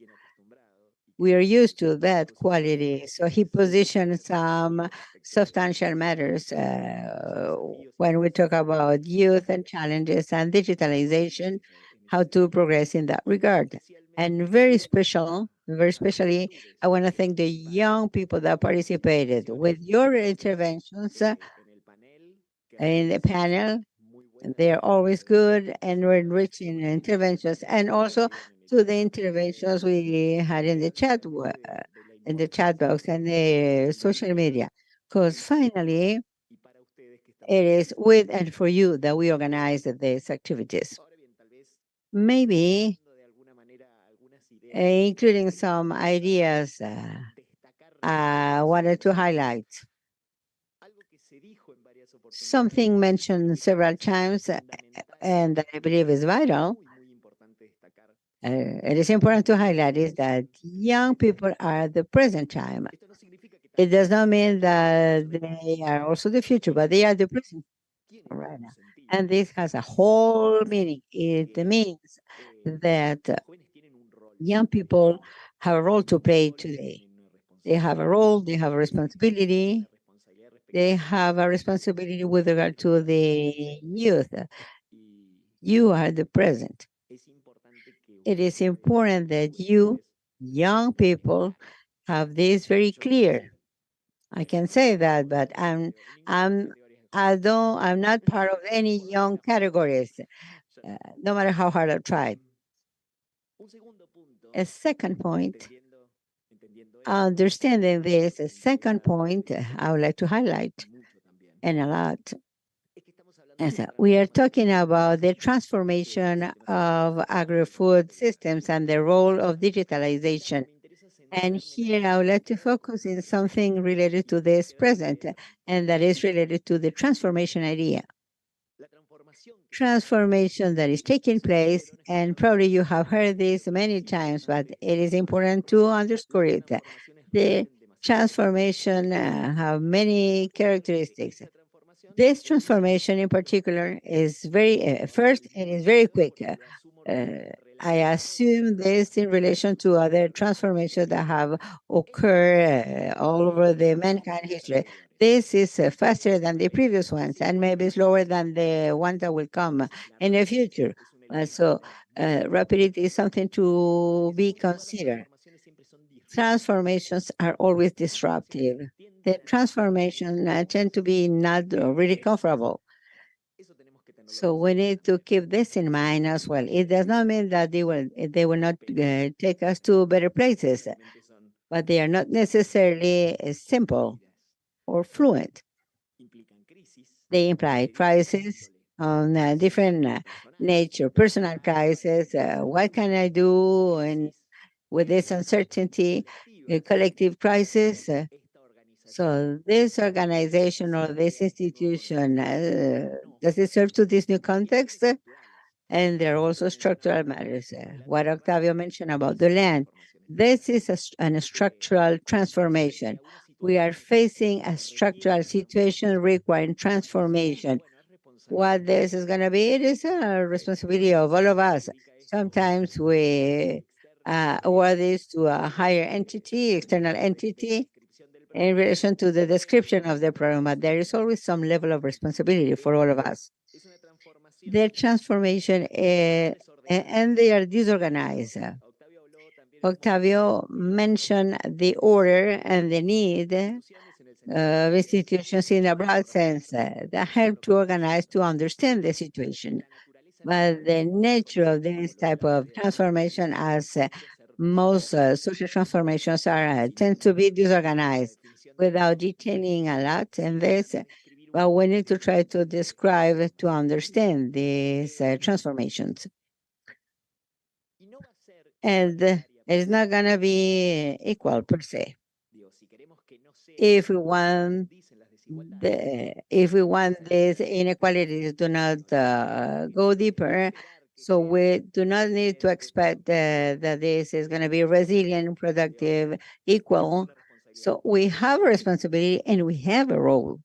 We are used to that quality. So he positioned some substantial matters when we talk about youth and challenges and digitalization, how to progress in that regard. And very especially, I want to thank the young people that participated with your interventions in the panel. They're always good and we're enriching interventions, and also to the interventions we had in the in the chat box and the social media. Because finally, it is with and for you that we organize these activities. Maybe including some ideas I wanted to highlight. Something mentioned several times and that I believe is vital. It is important to highlight is that young people are the present time. It does not mean that they are also the future, but they are the present right now. And this has a whole meaning. It means that young people have a role to play today. They have a role, they have a responsibility, they have a responsibility with regard to the youth. You are the present. It is important that you, young people, have this very clear. I can say that, but I'm not part of any young categories, no matter how hard I tried. A second point, understanding this, a second point I would like to highlight, and a lot, we are talking about the transformation of agri-food systems and the role of digitalization. And here I would like to focus in something related to this present, and that is related to the transformation idea. Transformation that is taking place, and probably you have heard this many times, but it is important to underscore it. The transformation have many characteristics. This transformation in particular is very, first, it is very quick. I assume this in relation to other transformations that have occurred all over the mankind history. This is faster than the previous ones, and maybe slower than the ones that will come in the future. Rapidity is something to be considered. Transformations are always disruptive. The transformation tend to be not really comfortable. So we need to keep this in mind as well. It does not mean that they will not take us to better places, but they are not necessarily simple or fluent. They imply crisis on different nature, personal crisis. What can I do and with this uncertainty, a collective crisis? So this organization or this institution, does it serve to this new context? And there are also structural matters. What Octavio mentioned about the land, this is a structural transformation. We are facing a structural situation requiring transformation. What this is going to be, it is a responsibility of all of us. Sometimes we award this to a higher entity, external entity, in relation to the description of the problem, but there is always some level of responsibility for all of us. Their transformation, and they are disorganized. Octavio mentioned the order and the need of institutions in a broad sense that help to organize to understand the situation. But the nature of this type of transformation, as most social transformations are, tend to be disorganized without detailing a lot in this. But we need to try to describe to understand these transformations. And it's not going to be equal per se. If we want these inequalities do not go deeper, so we do not need to expect that this is going to be resilient, productive, equal. So we have a responsibility and we have a role.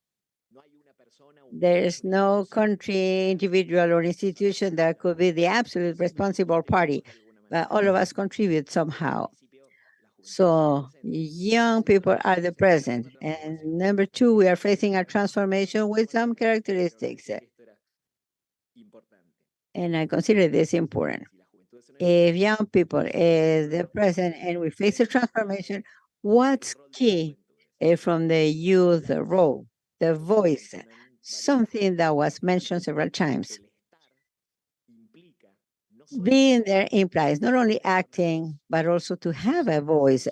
There is no country, individual, or institution that could be the absolute responsible party, but all of us contribute somehow. So young people are the present. And number two, we are facing a transformation with some characteristics. And I consider this important. If young people is the present and we face a transformation, what's key from the youth role, the voice, something that was mentioned several times. Being there implies not only acting, but also to have a voice,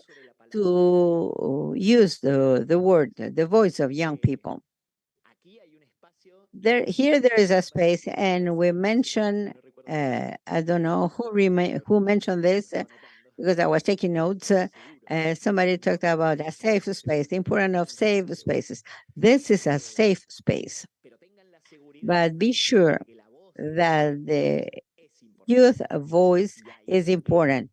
to use the word, the voice of young people. Here there is a space, and we mention, I don't know who mentioned this, because I was taking notes. Somebody talked about a safe space, the importance of safe spaces. This is a safe space, but be sure that the youth voice is important.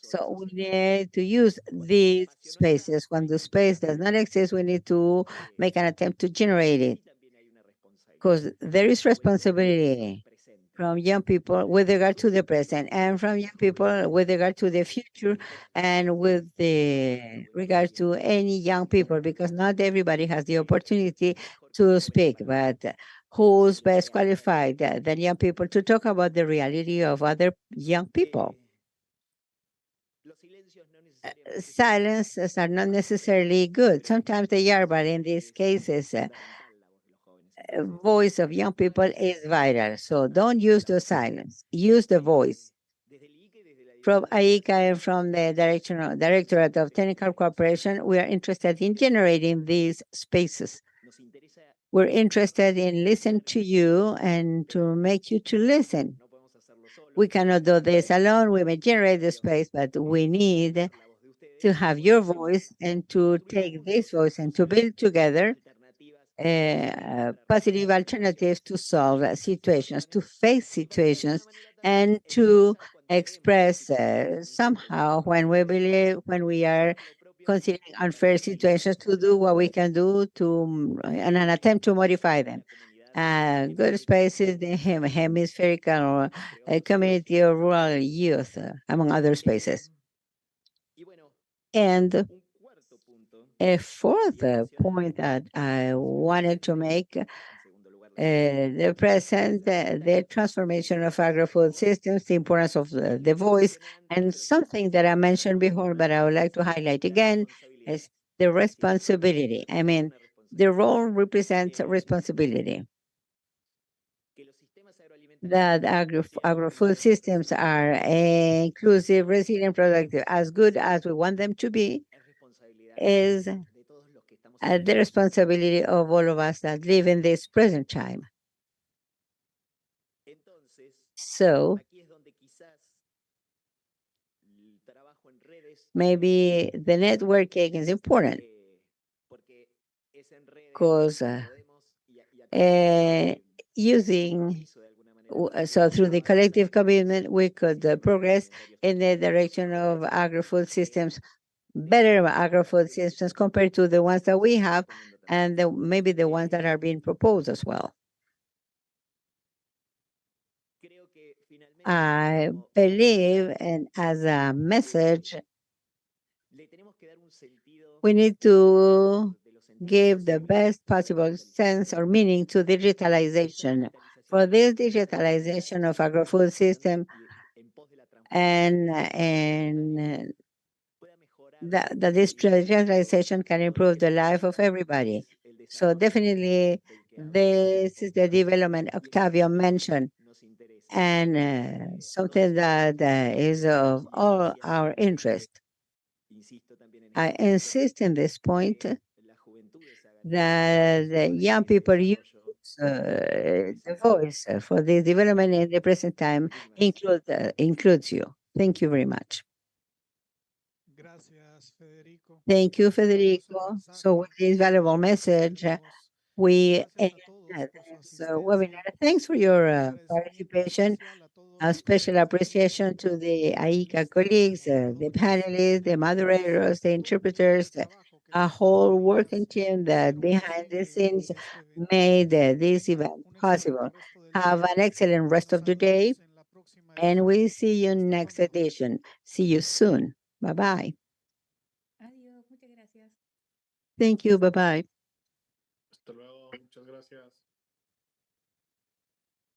So we need to use these spaces. When the space does not exist, we need to make an attempt to generate it, because there is responsibility from young people with regard to the present, and from young people with regard to the future, and with the regard to any young people, because not everybody has the opportunity to speak. But who's best qualified than young people to talk about the reality of other young people? Silences are not necessarily good. Sometimes they are, but in these cases, voice of young people is vital. So don't use the silence. Use the voice. From AICA and from the Directorate of Technical Cooperation, we are interested in generating these spaces. We're interested in listening to you and to make you to listen. We cannot do this alone. We may generate the space, but we need to have your voice and to take this voice and to build together positive alternatives to solve situations, to face situations, and to express somehow when we are considering unfair situations, to do what we can do to in an attempt to modify them. good spaces, the hemispherical or community or rural youth, among other spaces. And a fourth point that I wanted to make, the present, the transformation of agri-food systems, the importance of the voice, and something that I mentioned before, but I would like to highlight again, is the responsibility. I mean, the role represents responsibility. That agri-food systems are inclusive, resilient, productive, as good as we want them to be, is the responsibility of all of us that live in this present time. So maybe the networking is important because using so through the collective commitment, we could progress in the direction of agri-food systems, better agri-food systems compared to the ones that we have, and maybe the ones that are being proposed as well. I believe, and as a message, we need to give the best possible sense or meaning to digitalization. For this digitalization of agri-food system and that this digitalization can improve the life of everybody. So definitely this is the development Octavio mentioned, and something that is of all our interest. I insist in this point that the young people use the voice for this development in the present time includes you. Thank you very much. Thank you, Federico. So with this valuable message, we end this webinar. Thanks for your participation. A special appreciation to the AICA colleagues, the panelists, the moderators, the interpreters, a whole working team that behind the scenes made this event possible. Have an excellent rest of the day, and we see you next edition. See you soon. Bye-bye. Thank you. Bye-bye.